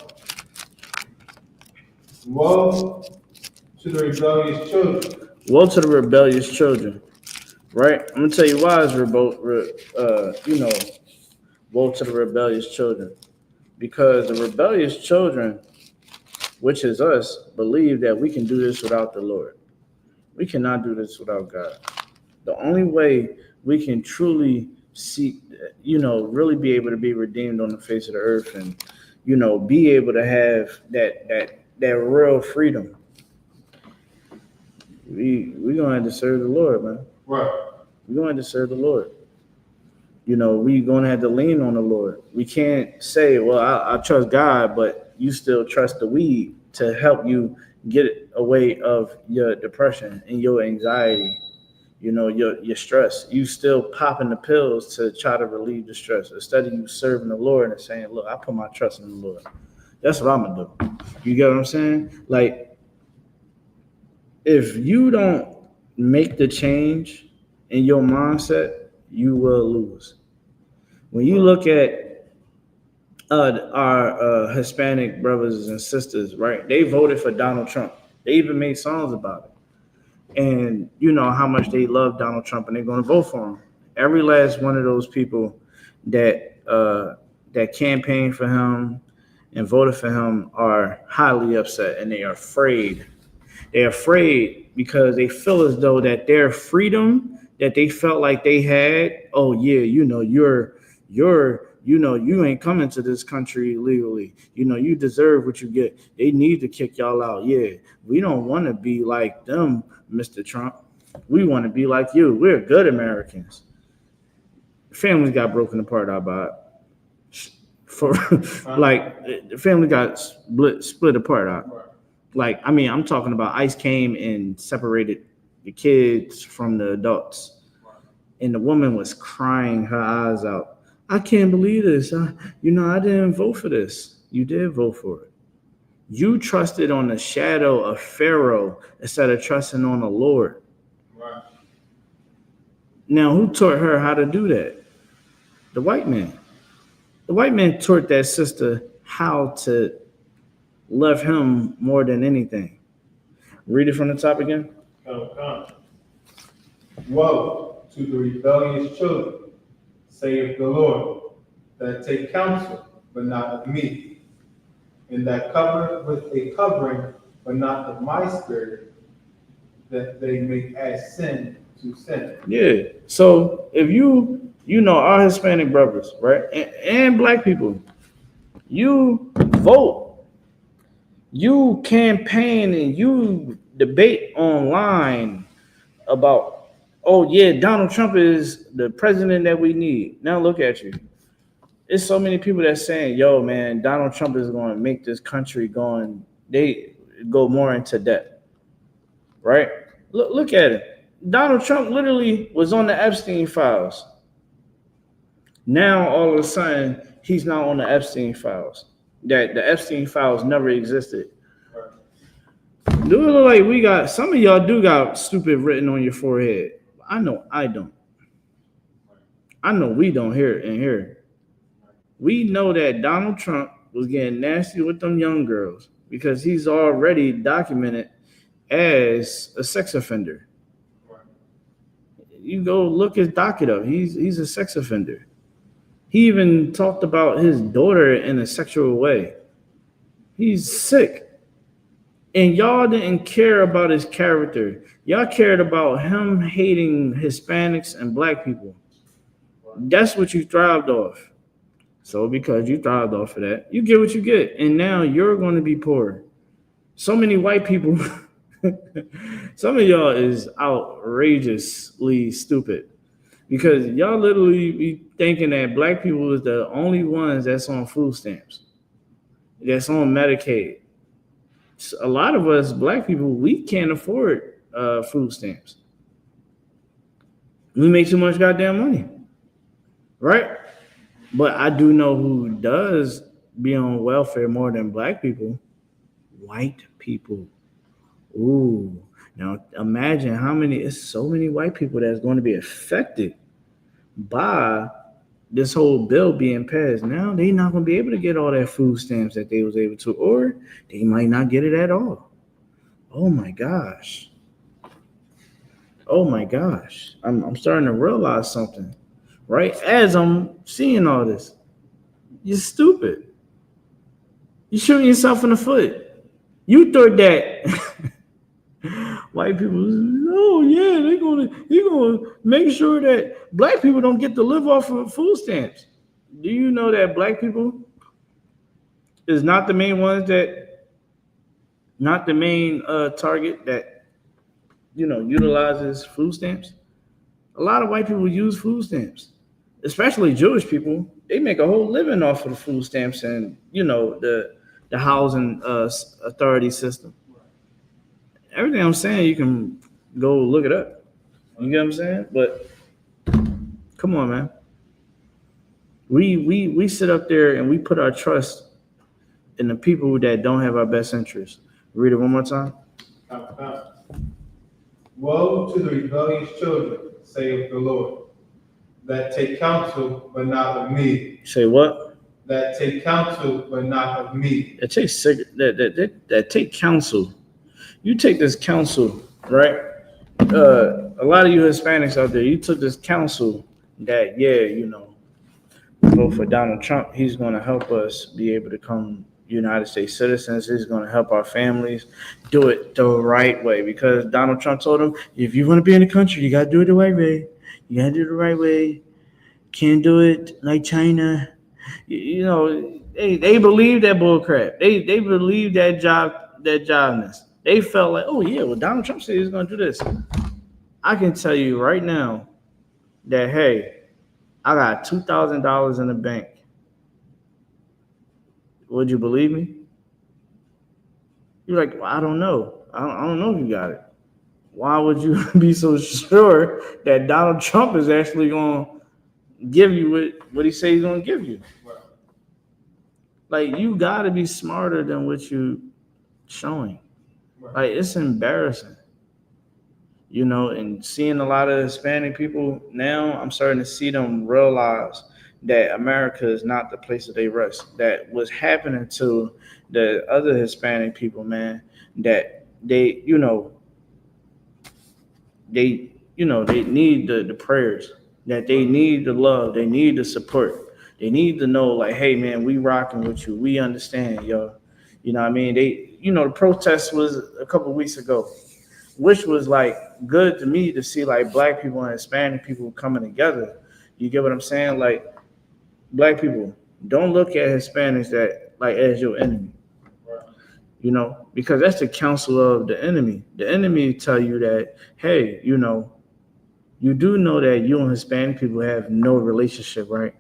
Woe to the rebellious children. Woe to the rebellious children. Right? I'm going to tell you why it's woe to the rebellious children. Because the rebellious children, which is us, believe that we can do this without the Lord. We cannot do this without God. The only way we can truly see, really be able to be redeemed on the face of the earth and, be able to have that real freedom. We're going to have to serve the Lord, man. Right. We're going to have to serve the Lord. We're going to have to lean on the Lord. We can't say, well, I trust God, but you still trust the weed to help you get away of your depression and your anxiety, your stress. You still popping the pills to try to relieve the stress instead of you serving the Lord and saying, look, I put my trust in the Lord. That's what I'm going to do. You get what I'm saying? Like, if you don't make the change in your mindset, you will lose. When you look at our Hispanic brothers and sisters, right? They voted for Donald Trump. They even made songs about it. And you know how much they love Donald Trump and they're going to vote for him. Every last one of those people that campaigned for him and voted for him are highly upset and they are afraid. They're afraid because they feel as though that their freedom that they felt like they had, oh yeah, you ain't coming to this country legally. You deserve what you get. They need to kick y'all out. Yeah, we don't want to be like them, Mr. Trump. We want to be like you. We're good Americans. Families got broken apart about the family got split apart out. Like, I mean, I'm talking about ICE came and separated the kids from the adults. And the woman was crying her eyes out. I can't believe this. I didn't vote for this. You did vote for it. You trusted on the shadow of Pharaoh instead of trusting on the Lord. Right. Now, who taught her how to do that? The white man. The white man taught that sister how to love him more than anything. Read it from the top again. Woe to the rebellious children, saith the Lord, that take counsel, but not of me, and that cover with a covering, but not of my spirit, that they may add sin to sin. Yeah. So if our Hispanic brothers, right, and black people, you vote, you campaign, and you debate online about, oh yeah, Donald Trump is the president that we need. Now look at you. There's so many people that's saying, yo, man, Donald Trump is going to make this country they go more into debt, right? Look at it. Donald Trump literally was on the Epstein files. Now, all of a sudden, he's not on the Epstein files. That the Epstein files never existed. Do it look like some of y'all do got stupid written on your forehead? I know I don't. I know we don't hear it in here. We know that Donald Trump was getting nasty with them young girls because he's already documented as a sex offender. You go look his docket up. He's a sex offender. He even talked about his daughter in a sexual way. He's sick. And y'all didn't care about his character. Y'all cared about him hating Hispanics and black people. That's what you thrived off. So because you thrived off of that, you get what you get. And now you're going to be poor. So many white people, some of y'all is outrageously stupid. Because y'all literally be thinking that black people is the only ones that's on food stamps, that's on Medicaid. So a lot of us black people, we can't afford food stamps. We make too much goddamn money, right? But I do know who does be on welfare more than black people. White people. Ooh. Now imagine how many, it's so many white people that's going to be affected by this whole bill being passed. Now they're not going to be able to get all that food stamps that they was able to, or they might not get it at all. Oh my gosh. Oh my gosh. I'm starting to realize something, right? As I'm seeing all this, you're stupid. You're shooting yourself in the foot. You thought that white people, oh yeah, they're gonna make sure that black people don't get to live off of food stamps. Do you know that black people is not the main ones that, not the main target that, you know, utilizes food stamps? A lot of white people use food stamps, especially Jewish people. They make a whole living off of the food stamps and, you know, the housing authority system. Everything I'm saying, you can go look it up. You get what I'm saying? But come on, man. We sit up there and we put our trust in the people that don't have our best interests. Read it one more time. Woe to the rebellious children, saith the Lord, that take counsel but not of me. Say what? That take counsel but not of me. That take counsel. You take this counsel, right? A lot of you Hispanics out there, you took this counsel that, yeah, you know, vote for Donald Trump. He's going to help us be able to become United States citizens. He's going to help our families do it the right way, because Donald Trump told them, if you want to be in the country, you got to do it the right way. You got to do it the right way. Can't do it like China. You know, they believe that bull crap. They believe that jobness. They felt like, oh yeah, well, Donald Trump said he's going to do this. I can tell you right now that, hey, I got $2,000 in the bank. Would you believe me? You're like, well, I don't know. I don't know if you got it. Why would you be so sure that Donald Trump is actually going to give you what he says he's going to give you? Like, you got to be smarter than what you showing. Like, it's embarrassing, you know, and seeing a lot of Hispanic people now, I'm starting to see them realize that America is not the place that they rest. That what's happening to the other Hispanic people, man, that they need the prayers, that they need the love, they need the support. They need to know, like, hey, man, we rocking with you. We understand, yo. You know what I mean? The protest was a couple of weeks ago, which was, like, good to me to see, like, black people and Hispanic people coming together. You get what I'm saying? Like, black people, don't look at Hispanics as your enemy. You know, because that's the counsel of the enemy. The enemy tell you that, hey, you know, you do know that you and Hispanic people have no relationship, right?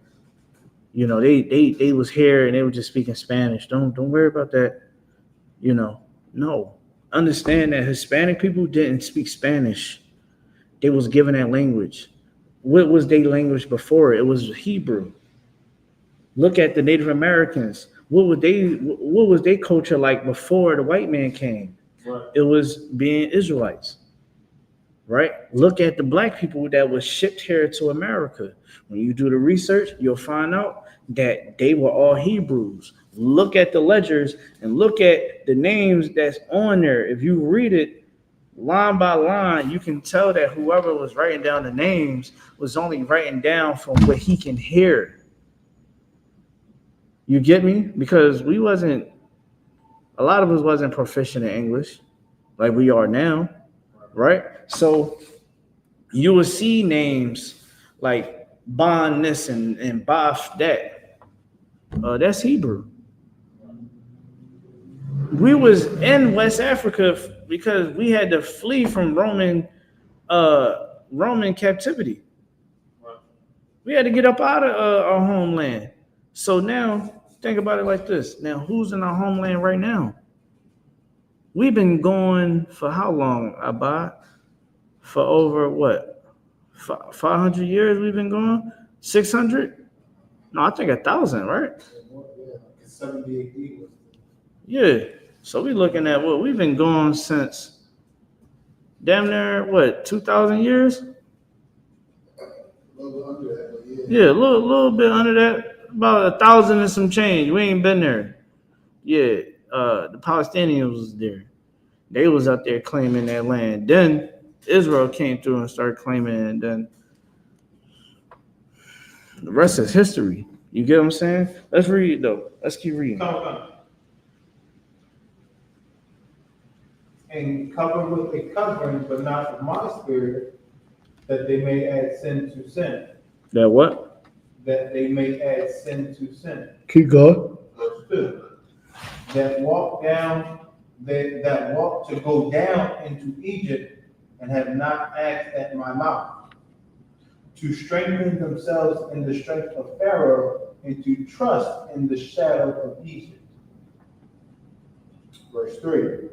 You know, they was here and they were just speaking Spanish. Don't worry about that. You know, no. Understand that Hispanic people didn't speak Spanish. They was given that language. What was their language before? It was Hebrew. Look at the Native Americans. What was their culture like before the white man came? Right. It was being Israelites. right? Look at the black people that was shipped here to America. When you do the research, you'll find out that they were all Hebrews. Look at the ledgers and look at the names that's on there. If you read it line by line, you can tell that whoever was writing down the names was only writing down from what he can hear. You get me? Because a lot of us wasn't proficient in English like we are now, right? So you will see names like Bon this and Baf that. That's Hebrew. We was in West Africa because we had to flee from Roman captivity. We had to get up out of our homeland. So now think about it like this. Now, who's in our homeland right now? We've been going for how long, Abba? For over what? 500 years we've been going? 600? No, I think 1,000, right? 70 AD. Yeah. So we're looking at what we've been going since damn near what, 2,000 years? A little under that, but Yeah, a little bit under that, about 1,000 and some change. We ain't been there. Yeah, the Palestinians was there. They was out there claiming that land. Then Israel came through and started claiming it, and then the rest is history. You get what I'm saying? Let's read though. Let's keep reading. Come. And cover with a covering, but not of my spirit, that they may add sin to sin. That what? That they may add sin to sin. Keep going. Verse 2. That walk to go down into Egypt and have not asked at my mouth, to strengthen themselves in the strength of Pharaoh and to trust in the shadow of Egypt. Verse 3.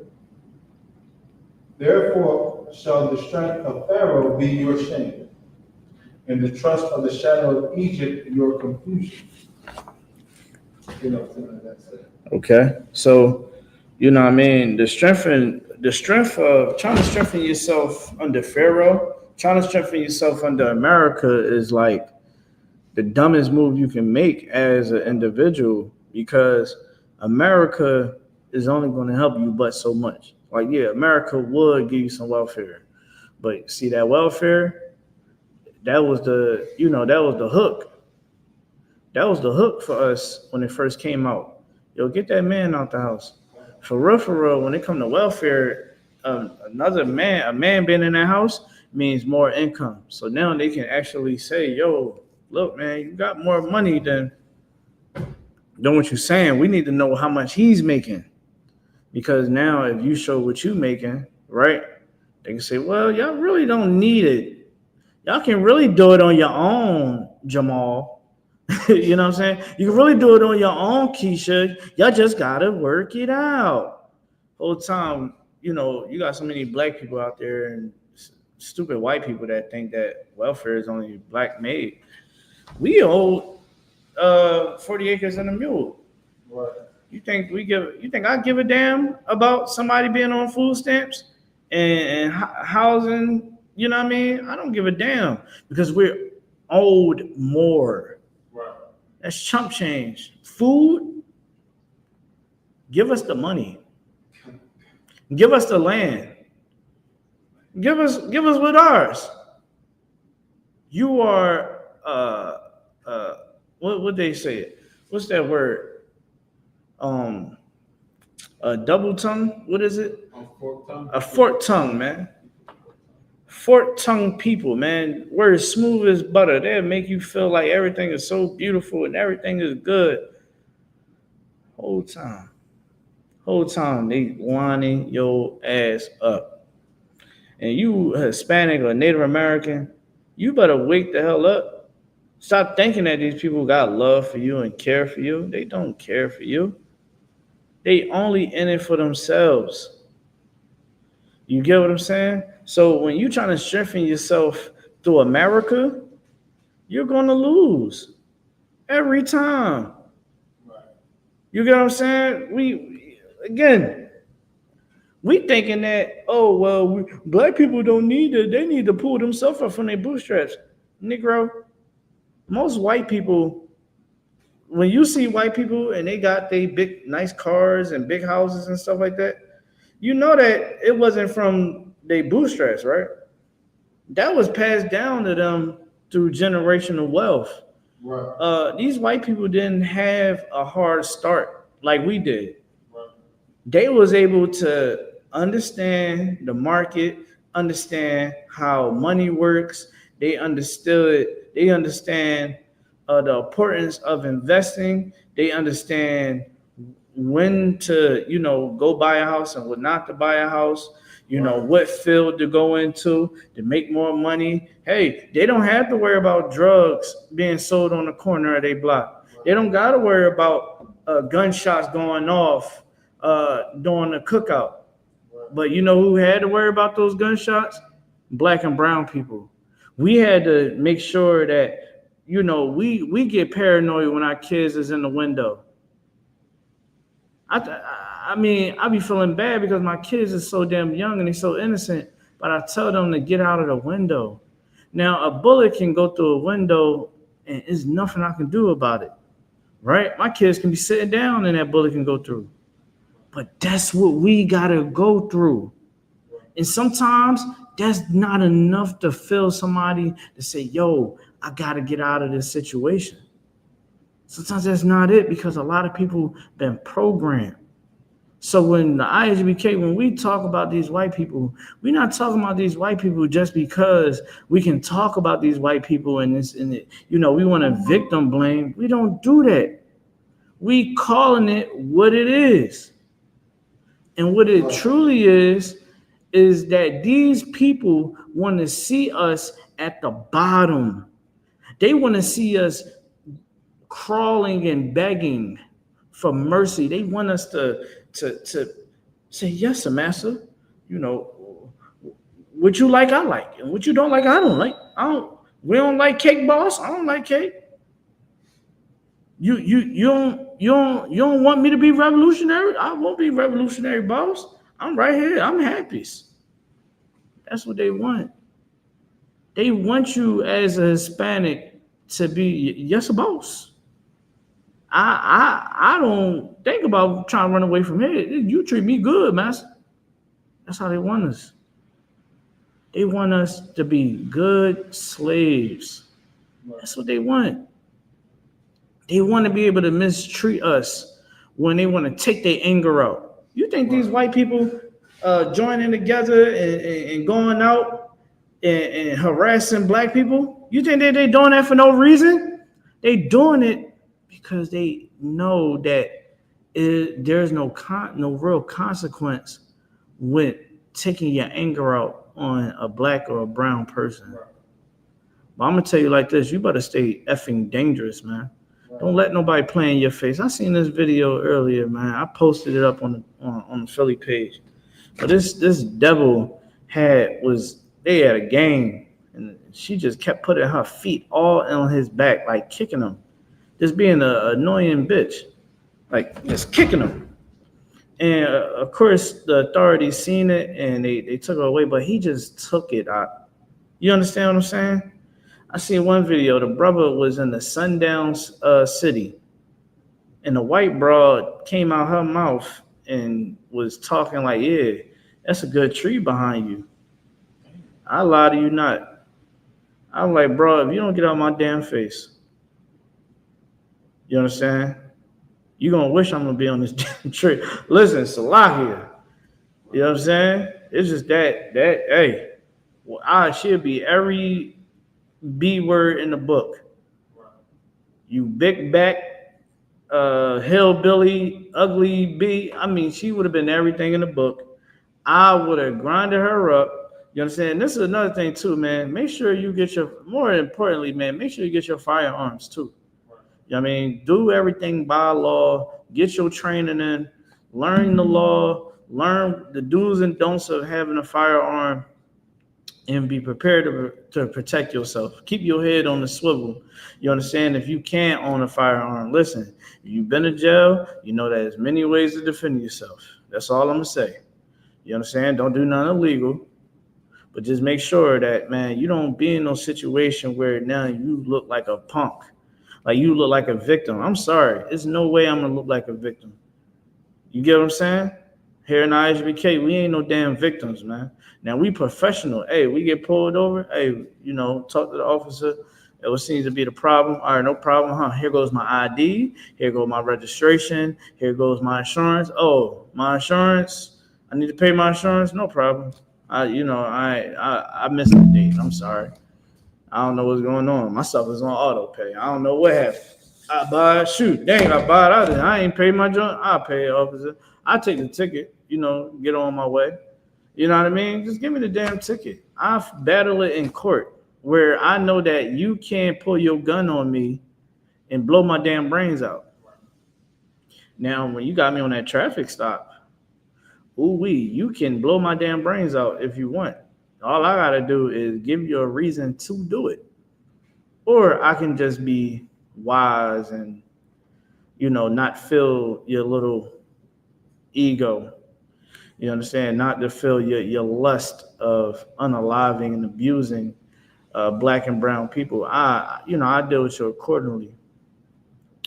Therefore shall the strength of Pharaoh be your shame, and the trust of the shadow of Egypt your confusion. Okay, so you know what I mean, the strength of trying to strengthen yourself under Pharaoh, trying to strengthen yourself under America is like the dumbest move you can make as an individual, because America is only going to help you but so much. Like, yeah, America would give you some welfare, but see that welfare, that was the hook. That was the hook for us when it first came out. Yo, get that man out the house. For real, when it come to welfare, a man being in that house means more income. So now they can actually say, yo, look, man, you got more money than what you're saying. We need to know how much he's making. Because now if you show what you making, right, they can say, well, y'all really don't need it. Y'all can really do it on your own, Jamal. You know what I'm saying? You can really do it on your own, Keisha. Y'all just got to work it out. Whole time, you got so many black people out there and stupid white people that think that welfare is only black made. We own 40 acres and a mule. Right. You think I give a damn about somebody being on food stamps and housing? You know what I mean? I don't give a damn because we're owed more. Right. That's chump change. Food, give us the money. Give us the land. Give us what ours. You are what they say? What's that word? A double tongue. What is it? A forked tongue, man. Forked tongue people, man. Words smooth as butter. They'll make you feel like everything is so beautiful and everything is good. Whole time they lining your ass up. And you Hispanic or Native American, you better wake the hell up. Stop thinking that these people got love for you and care for you. They don't care for you. They only in it for themselves. You get what I'm saying? So when you're trying to strengthen yourself through America, you're going to lose every time. Right. You get what I'm saying? We thinking that, oh, well, black people don't need it. They need to pull themselves up from their bootstraps. Negro, most white people, when you see white people and they got they big, nice cars and big houses and stuff like that, you know that it wasn't from their bootstraps, right? That was passed down to them through generational wealth. Right. These white people didn't have a hard start like we did. Right. They was able to understand the market, understand how money works. They understand the importance of investing. They understand when to, go buy a house and when not to buy a house. What field to go into to make more money. Hey, they don't have to worry about drugs being sold on the corner of their block. They don't got to worry about gunshots going off during the cookout. But you know who had to worry about those gunshots? Black and brown people. We had to make sure that, we get paranoid when our kids is in the window. I mean, I be feeling bad because my kids are so damn young and they're so innocent, but I tell them to get out of the window. Now, a bullet can go through a window and there's nothing I can do about it, right? My kids can be sitting down and that bullet can go through. But that's what we got to go through. And sometimes that's not enough to fill somebody to say, yo, I got to get out of this situation. Sometimes that's not it because a lot of people been programmed. So when the I.S.U.P.K, when we talk about these white people, we're not talking about these white people just because we can talk about these white people and we want to victim blame. We don't do that. We calling it what it is. And what it truly is that these people want to see us at the bottom. They want to see us crawling and begging for mercy. They want us to say, yes, master. What you like, I like. And what you don't like, I don't like. We don't like cake, boss. I don't like cake. You don't want me to be revolutionary? I won't be revolutionary, boss. I'm right here. I'm happy. That's what they want. They want you as a Hispanic to be, yes, boss. I don't think about trying to run away from here. You treat me good, master. That's how they want us. They want us to be good slaves. That's what they want. They want to be able to mistreat us when they want to take their anger out. You think these white people joining together and going out and harassing black people? You think they're doing that for no reason? They doing it because they know that there's no real consequence with taking your anger out on a black or a brown person. But I'm gonna tell you like this: you better stay effing dangerous, man. Don't let nobody play in your face. I seen this video earlier, man. I posted it up on the Philly page. But this devil they had a game, and she just kept putting her feet all on his back, like kicking him. Just being an annoying bitch, like just kicking him. And of course, the authorities seen it and they took her away, but he just took it out. You understand what I'm saying? I seen one video. The brother was in the sundown city, and the white broad came out her mouth and was talking like, "Yeah, that's a good tree behind you." I lie to you not. I'm like, bro, if you don't get out of my damn face. You understand? You're going to wish I'm going to be on this damn tree. Listen, Salah here. You know what I'm saying? It's just that hey, well, she'll be every B word in the book. You big back, hillbilly, ugly B. I mean, she would have been everything in the book. I would have grinded her up. You understand? This is another thing too, man. Make sure you get more importantly, man, make sure you get your firearms too. You know what I mean? Do everything by law, get your training in, learn the law, learn the do's and don'ts of having a firearm, and be prepared to protect yourself. Keep your head on the swivel. You understand? If you can't own a firearm, listen, if you've been in jail, you know there's many ways to defend yourself. That's all I'm going to say. You understand? Don't do nothing illegal. But just make sure that, man, you don't be in no situation where now you look like a punk. Like you look like a victim. I'm sorry. There's no way I'm going to look like a victim. You get what I'm saying? Here in I.S.U.P.K, we ain't no damn victims, man. Now, we professional. Hey, we get pulled over. Hey, you know, talk to the officer. What seems to be the problem? All right, no problem, huh? Here goes my ID. Here goes my registration. Here goes my insurance. Oh, my insurance. I need to pay my insurance. No problem. I missed the date. I'm sorry. I don't know what's going on. My stuff is on auto pay. I don't know what happened. I buy it. Shoot, dang, I buy it out there. I ain't paid my joint. I'll pay it, officer. I take the ticket, you know, get on my way. You know what I mean? Just give me the damn ticket. I battle it in court where I know that you can't pull your gun on me and blow my damn brains out. Now, when you got me on that traffic stop, you can blow my damn brains out if you want. All I gotta do is give you a reason to do it. Or I can just be wise and, you know, not feel your little ego. You understand? Not to feel your lust of unaliving and abusing black and brown people. I deal with you accordingly.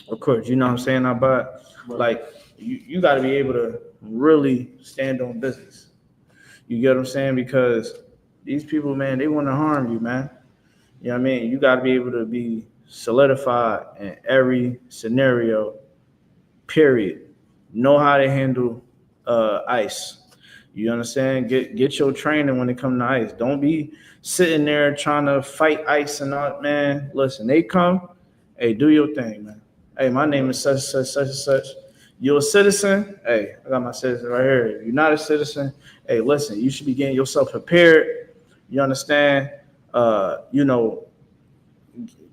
Of course, you know what I'm saying? But like you got to be able to really stand on business. You get what I'm saying? Because these people, man, they want to harm you, man. You know what I mean? You got to be able to be solidified in every scenario, period. Know how to handle ICE. You understand? Get your training when it comes to ICE. Don't be sitting there trying to fight ICE and all, man. Listen, they come, hey, do your thing, man. Hey, my name is such and such. You're a citizen. Hey, I got my citizen right here. If you're not a citizen, hey, listen, you should be getting yourself prepared. You understand?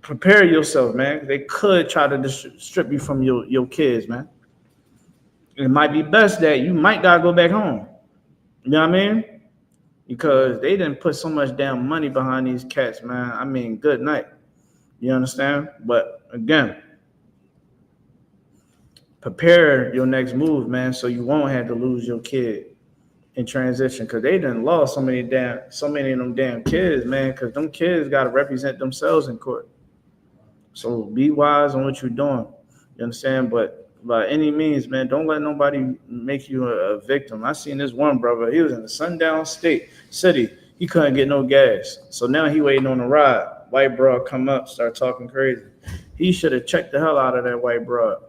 Prepare yourself, man. They could try to strip you from your kids, man. It might be best that you might gotta go back home. You know what I mean? Because they didn't put so much damn money behind these cats, man. I mean, good night. You understand? But again, prepare your next move, man, so you won't have to lose your kid in transition. Because they done lost so many of them damn kids, man. Because them kids got to represent themselves in court. So be wise on what you're doing. You understand? But by any means, man, don't let nobody make you a victim. I seen this one brother. He was in the sundown city. He couldn't get no gas. So now he waiting on a ride. White broad come up, start talking crazy. He should have checked the hell out of that white broad.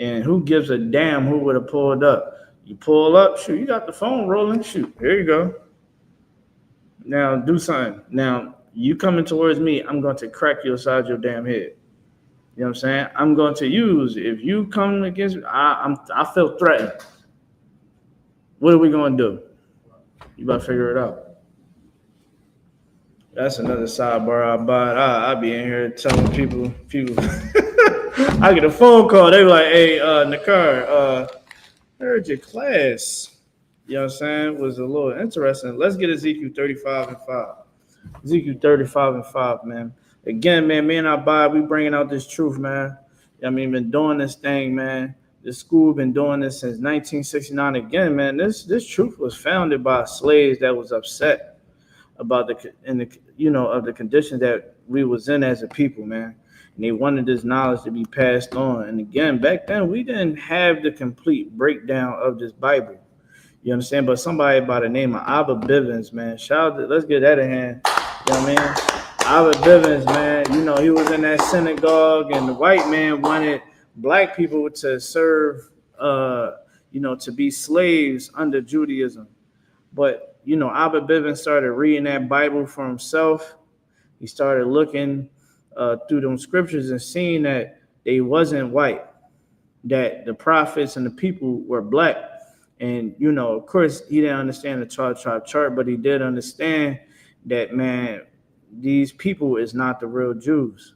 And who gives a damn who would have pulled up? You pull up, shoot, you got the phone rolling, shoot, here you go. Now do something. Now you coming towards me, I'm going to crack you upside your damn head. You know what I'm saying? I'm going to use, if you come against me, I feel threatened. What are we going to do? You better figure it out. That's another sidebar. I be in here telling people. I get a phone call. They be like, hey, Nakar, heard your class, you know what I'm saying, was a little interesting. Let's get Ezekiel 35 and 5. Ezekiel 35 and 5, man. Again, man, me and I we bringing out this truth, man. I mean, been doing this thing, man. The school been doing this since 1969. Again, man, this truth was founded by slaves that was upset about the conditions that we was in as a people, man. And they wanted this knowledge to be passed on. And again, back then, we didn't have the complete breakdown of this Bible. You understand? But somebody by the name of Abba Bivens, man, let's get that in hand. You know what I mean? Abba Bivens, man, you know, he was in that synagogue, and the white man wanted black people to serve, to be slaves under Judaism. But, you know, Abba Bivens started reading that Bible for himself. He started looking through them scriptures and seeing that they wasn't white, that the prophets and the people were black. And, you know, of course, he didn't understand the 12-tribe chart, but he did understand that, man, these people is not the real Jews,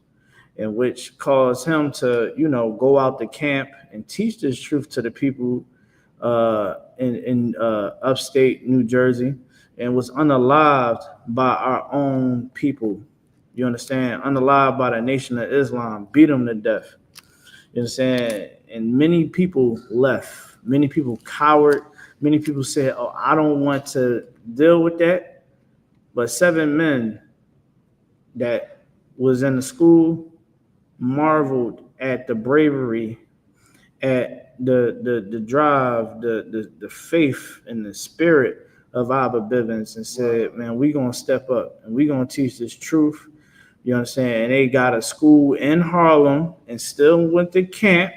and which caused him to, you know, go out the camp and teach this truth to the people in upstate New Jersey, and was unalived by our own people. You understand? Unalived by the Nation of Islam, beat them to death. You understand? And many people left. Many people cowered. Many people say, oh, I don't want to deal with that. But 7 men that was in the school marveled at the bravery, at the drive, the faith and the spirit of Abba Bivens, and said, man, we gonna step up and we gonna teach this truth. You understand? And they got a school in Harlem and still went to camp,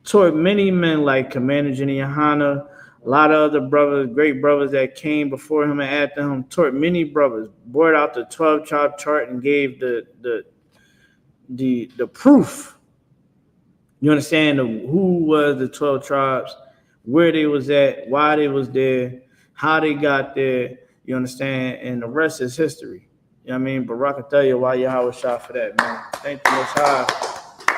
taught many men like Commander Jenny YAHANNA, a lot of other brothers, great brothers that came before him and after him, taught many brothers, brought out the 12 tribe chart and gave the proof. You understand who was the 12 tribes, where they was at, why they was there, how they got there, you understand, and the rest is history. You know what I mean? Barak Ataya, why Yahweh shot for that, man. Thank you Most High,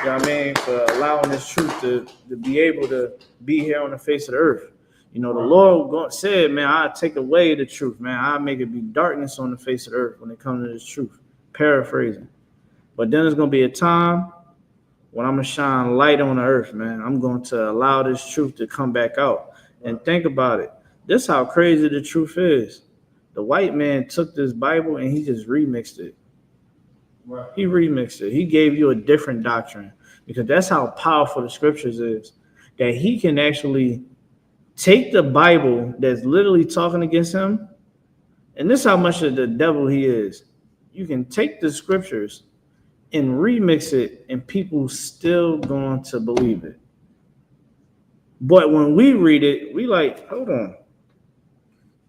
you know what I mean, for allowing this truth to be able to be here on the face of the earth. You know, the Lord said, man, I'll take away the truth, man. I'll make it be darkness on the face of the earth when it comes to this truth. Paraphrasing. But then there's going to be a time when I'm going to shine light on the earth, man. I'm going to allow this truth to come back out. And think about it. This is how crazy the truth is. The white man took this Bible and he just remixed it. Right. He remixed it. He gave you a different doctrine, because that's how powerful the scriptures is, that he can actually take the Bible that's literally talking against him. And this is how much of the devil he is. You can take the scriptures and remix it and people still going to believe it. But when we read it, we like, hold on.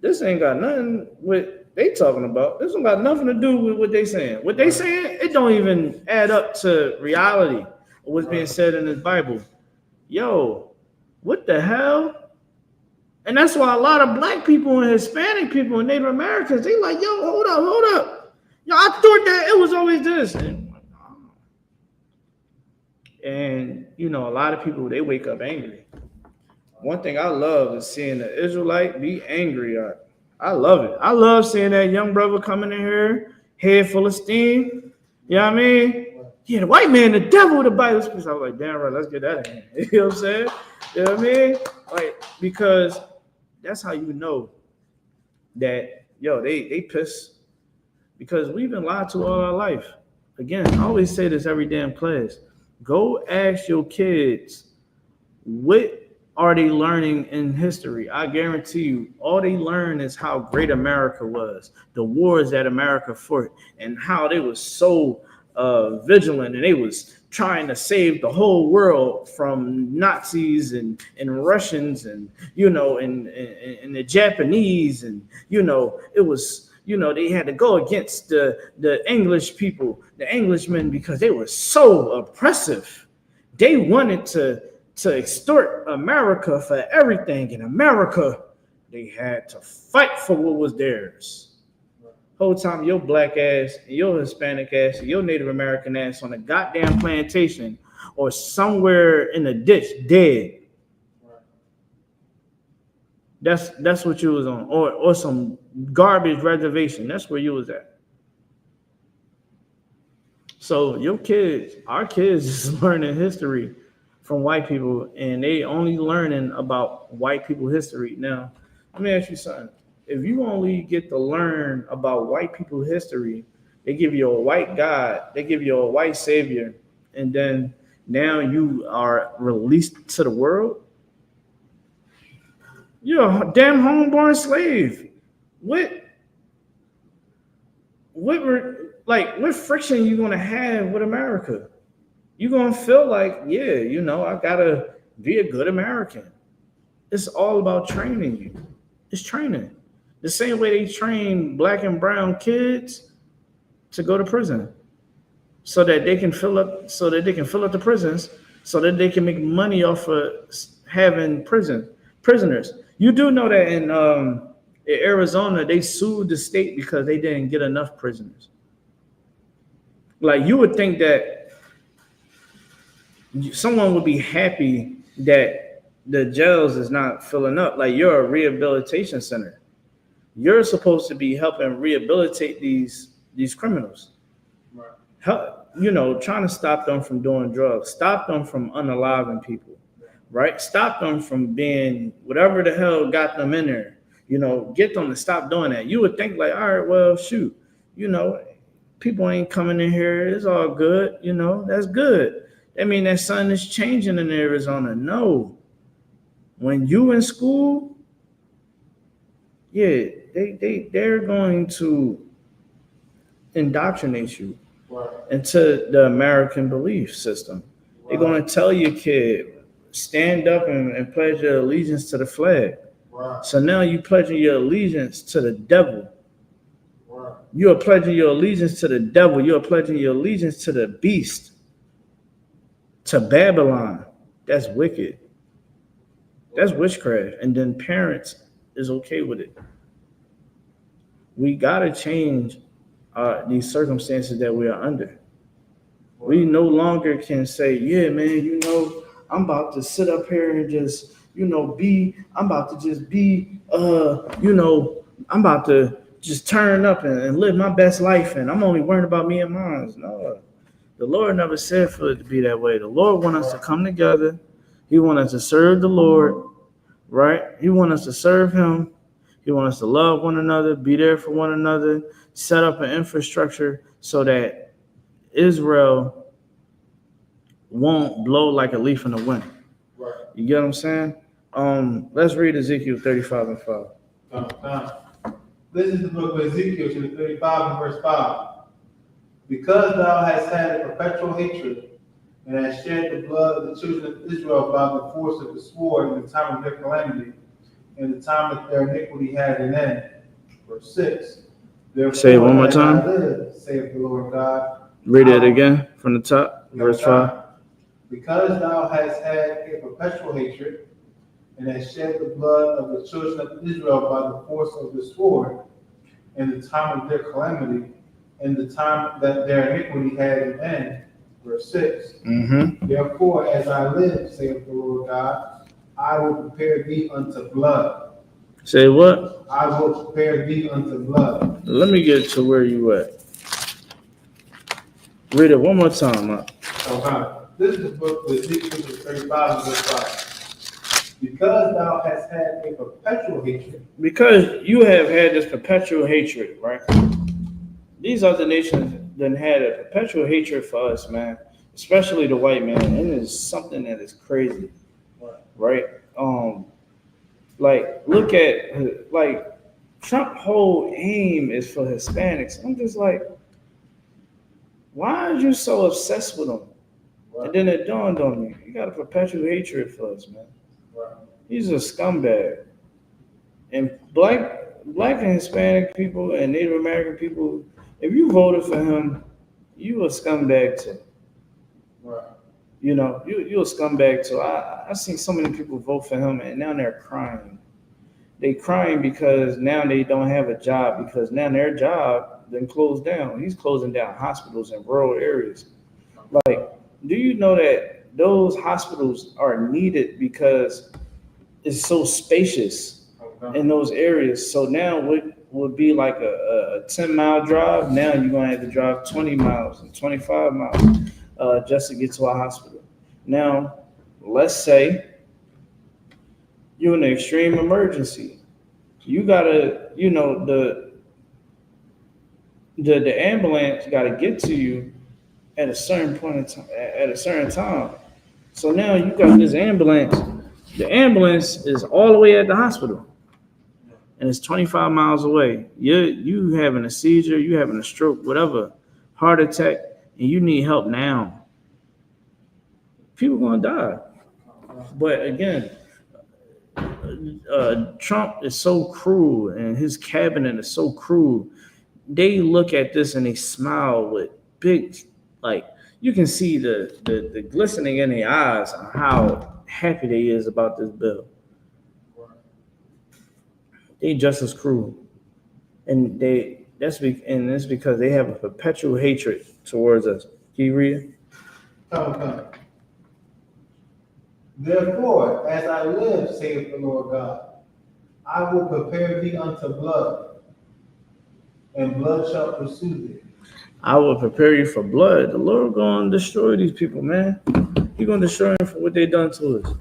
This ain't got nothing with they talking about. This don't got nothing to do with what they saying. What they saying, it don't even add up to reality or what's being said in this Bible. Yo, what the hell? And that's why a lot of black people and Hispanic people and Native Americans, they like, yo, hold up. Yo, I thought that it was always this. And you know, a lot of people, they wake up angry. One thing I love is seeing the Israelite be angry. I love it. I love seeing that young brother coming in here, head full of steam. You know what I mean? Yeah, the white man, the devil, the Bible speaks. I was like, damn right, let's get that in here. You know what I'm saying? You know what I mean? Like, because that's how you know that, yo, they pissed. Because we've been lied to all our life. Again, I always say this every damn class. Go ask your kids, what are they learning in history? I guarantee you, all they learn is how great America was, the wars that America fought, and how they was so vigilant, and they was trying to save the whole world from Nazis and Russians and, you know, and the Japanese, and, you know, it was, you know, they had to go against the English people, the Englishmen, because they were so oppressive. They wanted to extort America for everything. In America, they had to fight for what was theirs. Whole time your black ass, your Hispanic ass, your Native American ass on a goddamn plantation or somewhere in a ditch dead. That's what you was on, or some garbage reservation. That's where you was at. So your kids, our kids, is learning history from white people, and they only learning about white people history. Now, let me ask you something. If you only get to learn about white people history, they give you a white God, they give you a white savior, and then now you are released to the world. You're a damn homeborn slave. What friction you gonna have with America? You're gonna feel like, yeah, you know, I gotta be a good American. It's all about training you. It's training. The same way they train black and brown kids to go to prison, so that they can fill up the prisons, so that they can make money off of having prisoners. You do know that in Arizona, they sued the state because they didn't get enough prisoners. Like, you would think that someone would be happy that the jails is not filling up. Like, you're a rehabilitation center. You're supposed to be helping rehabilitate these criminals. Right. Help, you know, trying to stop them from doing drugs, stop them from unaliving people. right? Stop them from being whatever the hell got them in there. Get them to stop doing that. You would think like, all right, well, shoot, people ain't coming in here. It's all good. That's good. I mean, that sun is changing in Arizona. No. When you in school, yeah, they're going to indoctrinate you into the American belief system. They're going to tell your kid, stand up and pledge your allegiance to the flag. So now you pledging your allegiance to the devil. You are pledging your allegiance to the devil. You are pledging your allegiance to the beast, to Babylon. That's wicked. That's witchcraft. And then parents is okay with it. We got to change these circumstances that we are under. We no longer can say, yeah, man, I'm about to sit up here and just, I'm about to just be, I'm about to just turn up and live my best life, and I'm only worrying about me and mine. No, the Lord never said for it to be that way. The Lord wants us to come together. He wants us to serve the Lord, right? He wants us to serve him. He wants us to love one another, be there for one another, set up an infrastructure so that Israel won't blow like a leaf in the wind. Right. You get what I'm saying? Let's read Ezekiel 35 and 5. This is the book of Ezekiel, chapter 35 and verse 5. Because thou hast had a perpetual hatred, and hast shed the blood of the children of Israel by the force of the sword in the time of their calamity, in the time that their iniquity had an end. Verse 6. Say it one more time. Saith the Lord God. Read it again from the top. Verse 5. Because thou hast had a perpetual hatred, and hast shed the blood of the children of Israel by the force of the sword, in the time of their calamity, in the time that their iniquity had an end. Verse 6. Therefore, as I live, saith the Lord God, I will prepare thee unto blood. Say what? I will prepare thee unto blood. Let me get to where you at. Read it one more time. Okay. This is the book of Ezekiel 35 and verse 5. Because thou hast had a perpetual hatred. Because you have had this perpetual hatred, right? These other nations then had a perpetual hatred for us, man. Especially the white man. And it's something that is crazy. Right? Look at Trump's whole aim is for Hispanics. I'm just like, why are you so obsessed with them? And then it dawned on me, you got a perpetual hatred for us, man. He's a scumbag. And black and Hispanic people and Native American people, if you voted for him, you a scumbag too. You're a scumbag too. I seen so many people vote for him, and now they're crying. They crying because now they don't have a job, because now their job then closed down. He's closing down hospitals in rural areas. Do you know that those hospitals are needed because it's so spacious in those areas? So now what would be like a 10-mile drive, now you're going to have to drive 20 miles and 25 miles just to get to a hospital. Now, let's say you're in an extreme emergency. You got to, the ambulance got to get to you at a certain point in time, at a certain time. So now you got this ambulance. The ambulance is all the way at the hospital, and it's 25 miles away. You having a seizure, you having a stroke, whatever, heart attack, and you need help now. People gonna die. But again, Trump is so cruel, and his cabinet is so cruel. They look at this and they smile with big, you can see the glistening in their eyes on how happy they is about this bill. They just as cruel, and that's because they have a perpetual hatred towards us. Can you read it? Okay. Therefore, as I live, saith the Lord God, I will prepare thee unto blood, and blood shall pursue thee. I will prepare you for blood. The Lord going to destroy these people, man. He's going to destroy them for what they done to us.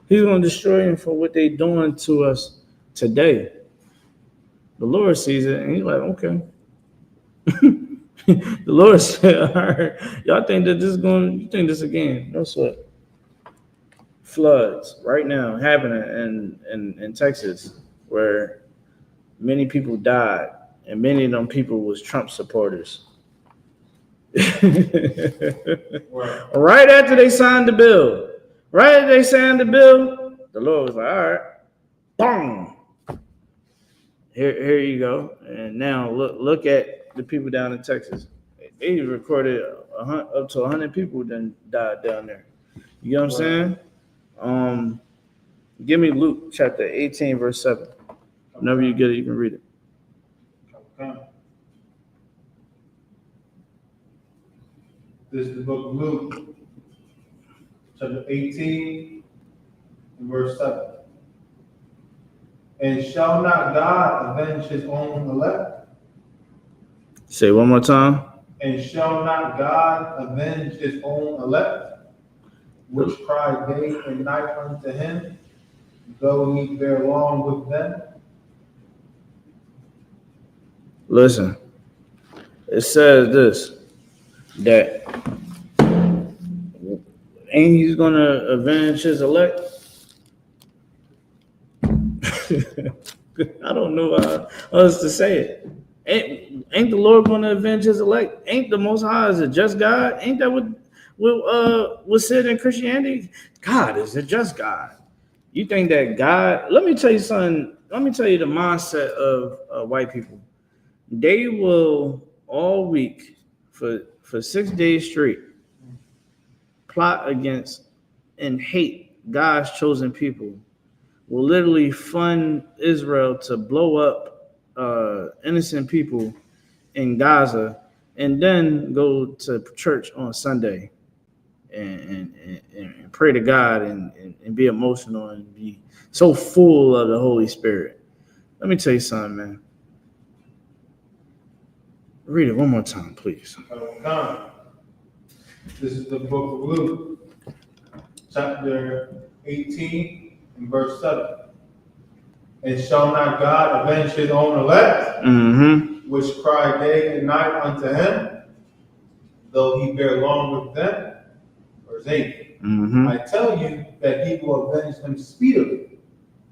He's going to destroy them for what they're doing to us today. The Lord sees it, and he's like, okay. The Lord said, all right, y'all think that this is going, you think this again? No sweat. Floods right now happening in Texas, where many people died, and many of them people was Trump supporters. Right after they signed the bill, the Lord was like, all right, boom. Here you go. And now look at the people down in Texas. They recorded up to 100 people then died down there. You know what I'm saying? Give me Luke chapter 18, verse 7. Whenever you get it, you can read it. Okay. This is the book of Luke, chapter 18, and verse 7. And shall not God avenge his own elect? Say one more time. And shall not God avenge his own elect, which cry day and night unto him, though he bear long with them? Listen, it says this, that ain't he's gonna avenge his elect? I don't know how else to say it. Ain't the Lord gonna avenge his elect? Ain't the Most High is a just God? Ain't that what said in Christianity? God is a just God. You think that God? Let me tell you something. Let me tell you the mindset of white people. They will all week for 6 days straight plot against and hate God's chosen people. Will literally fund Israel to blow up innocent people in Gaza, and then go to church on Sunday and pray to God and be emotional and be so full of the Holy Spirit. Let me tell you something, man. Read it one more time, please. This is the book of Luke, chapter 18, and verse 7. And shall not God avenge his own elect, which cry day and night unto him, though he bear long with them? Verse 8. I tell you that he will avenge them speedily.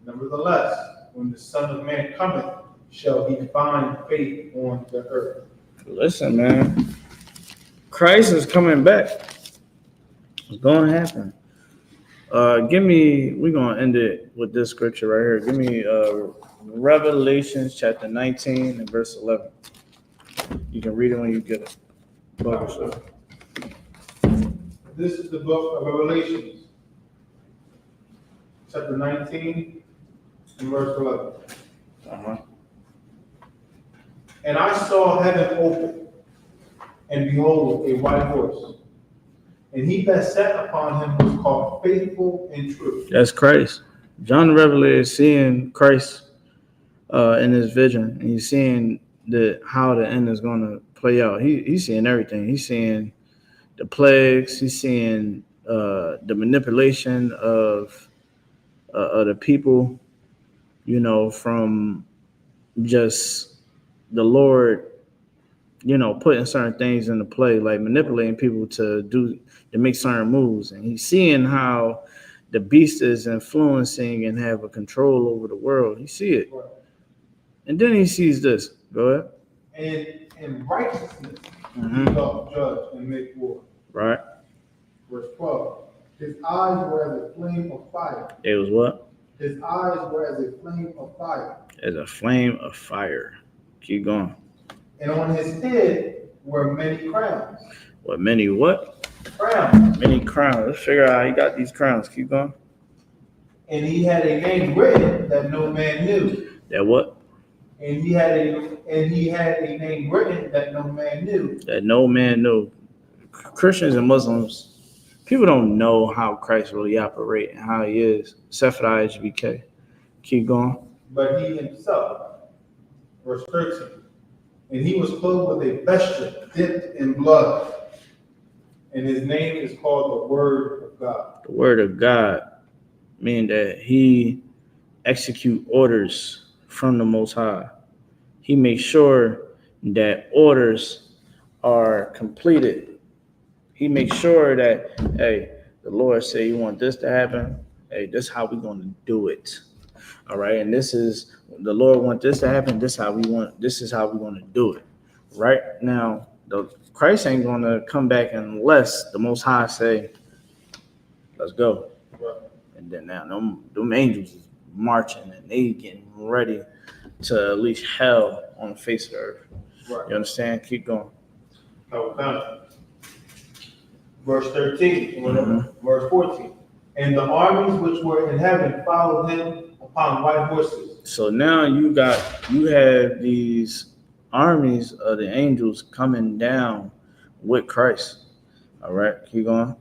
Nevertheless, when the Son of Man cometh, shall he find faith on the earth? Listen, man. Christ is coming back. It's going to happen. We're going to end it with this scripture right here. Give me Revelations chapter 19 and verse 11. You can read it when you get it. This is the book of Revelations, chapter 19 and verse 11. And I saw heaven open, and behold, a white horse. And he that sat upon him was called Faithful and True. That's Christ. John the Revelator is seeing Christ in his vision, and he's seeing how the end is going to play out. He's seeing everything. He's seeing the plagues. He's seeing the manipulation of the people, from just the Lord, putting certain things into play, like manipulating people to make certain moves. And he's seeing how the beast is influencing and have a control over the world. He see it. And then he sees this. Go ahead. And in righteousness, he doth judge and make war. Right. Verse 12. His eyes were as a flame of fire. It was what? His eyes were as a flame of fire. As a flame of fire. Keep going. And on his head were many crowns. What, many what? Crowns. Many crowns. Let's figure out how he got these crowns. Keep going. And he had a name written that no man knew. That what? And he had a name written that no man knew. That no man knew. Christians and Muslims, people don't know how Christ really operates and how he is, except for the I.S.U.P.K. Keep going. But he himself, verse 13, and he was clothed with a vesture dipped in blood, and his name is called the Word of God. The Word of God. meaning that he execute orders from the Most High. He makes sure that orders are completed. He makes sure that, hey, the Lord say you want this to happen. Hey, this is how we're going to do it. All right. And this is the Lord want this to happen. This is how we're going to do it. Right now, Christ ain't going to come back unless the Most High say, let's go. And then now them angels is marching and they getting ready to unleash hell on the face of the earth. Right. You understand? Keep going. Verse 13, verse 14. And the armies which were in heaven followed him upon white horses. So now you have these armies of the angels coming down with Christ. All right, keep going.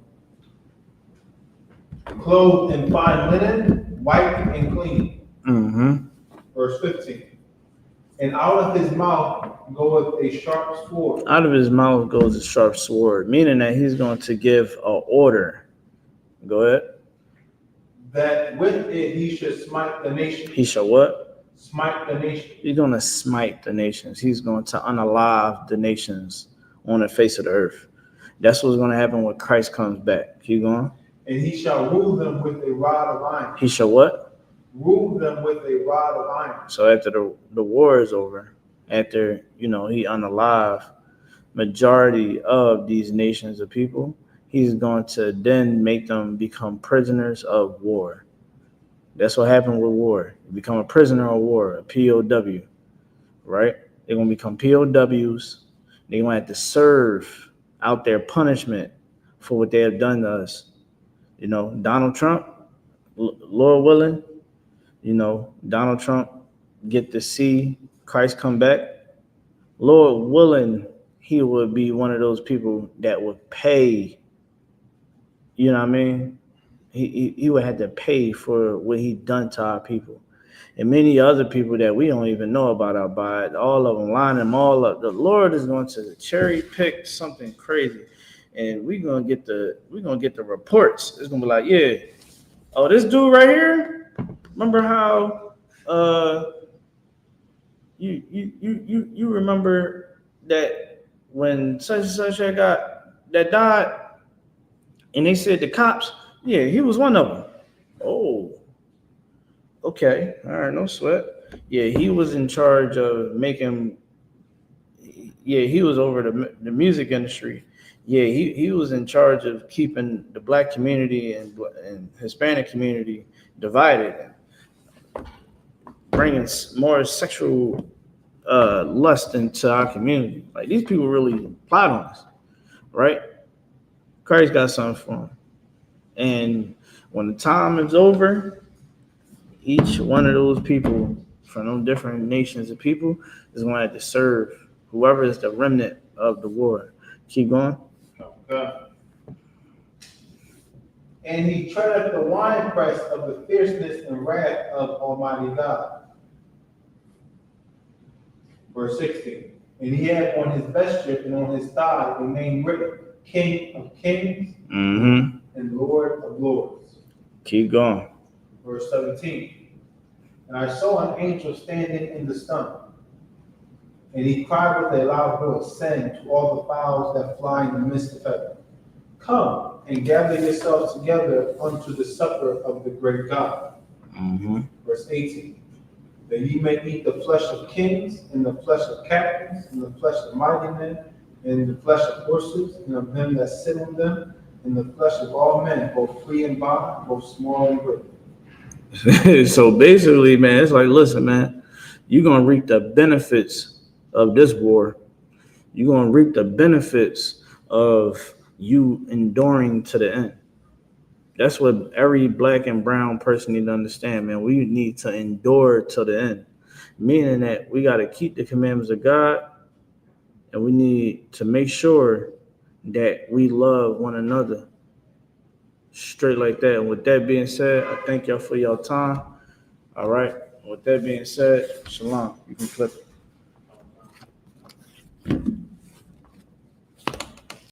Clothed in fine linen, white and clean. Verse 15. And out of his mouth goeth a sharp sword. Out of his mouth goes a sharp sword, meaning that he's going to give an order. Go ahead. That with it he should smite the nations. He shall what? Smite the nations. He's going to smite the nations. He's going to unalive the nations on the face of the earth. That's what's going to happen when Christ comes back. Keep going. And he shall rule them with a rod of iron. He shall what? Rule them with a rod of iron. So after the war is over, after, he unalive majority of these nations of people, he's going to then make them become prisoners of war. That's what happened with war. You become a prisoner of war, a POW, right? They're going to become POWs. They're going to have to serve out their punishment for what they have done to us. Donald Trump, Lord willing, Donald Trump get to see Christ come back. Lord willing, he would be one of those people that would pay. You know what I mean? He would have to pay for what he done to our people. And many other people that we don't even know about all of them, line them all up. The Lord is going to cherry pick something crazy. And we're gonna get the reports. It's gonna be like, yeah, oh, this dude right here. Remember how you remember that when such and such that died, and they said the cops, yeah, he was one of them. Oh, okay, all right, no sweat. Yeah, he was in charge of making. Yeah, he was over the music industry. Yeah, he was in charge of keeping the black community and Hispanic community divided, and bringing more sexual lust into our community. Like, these people really plot on us, right? Christ got something for them. And when the time is over, each one of those people from those different nations of people is going to have to serve whoever is the remnant of the war. Keep going. And he treadeth the winepress of the fierceness and wrath of Almighty God. Verse 16. And he had on his vesture and on his thigh the name written, King of Kings and Lord of Lords. Keep going. Verse 17. And I saw an angel standing in the sun, and he cried with a loud voice, saying to all the fowls that fly in the midst of heaven, come and gather yourselves together unto the supper of the great God. Verse 18. That ye may eat the flesh of kings, and the flesh of captains, and the flesh of mighty men, and the flesh of horses, and of them that sit on them, and the flesh of all men, both free and bond, both small and great. So basically, man, it's like, listen, man, you're going to reap the benefits of this war. You're going to reap the benefits of you enduring to the end. That's what every black and brown person need to understand, man. We need to endure to the end, meaning that we got to keep the commandments of God, and we need to make sure that we love one another straight like that. And with that being said, I thank y'all for your time. All right. With that being said, shalom. You can clip it.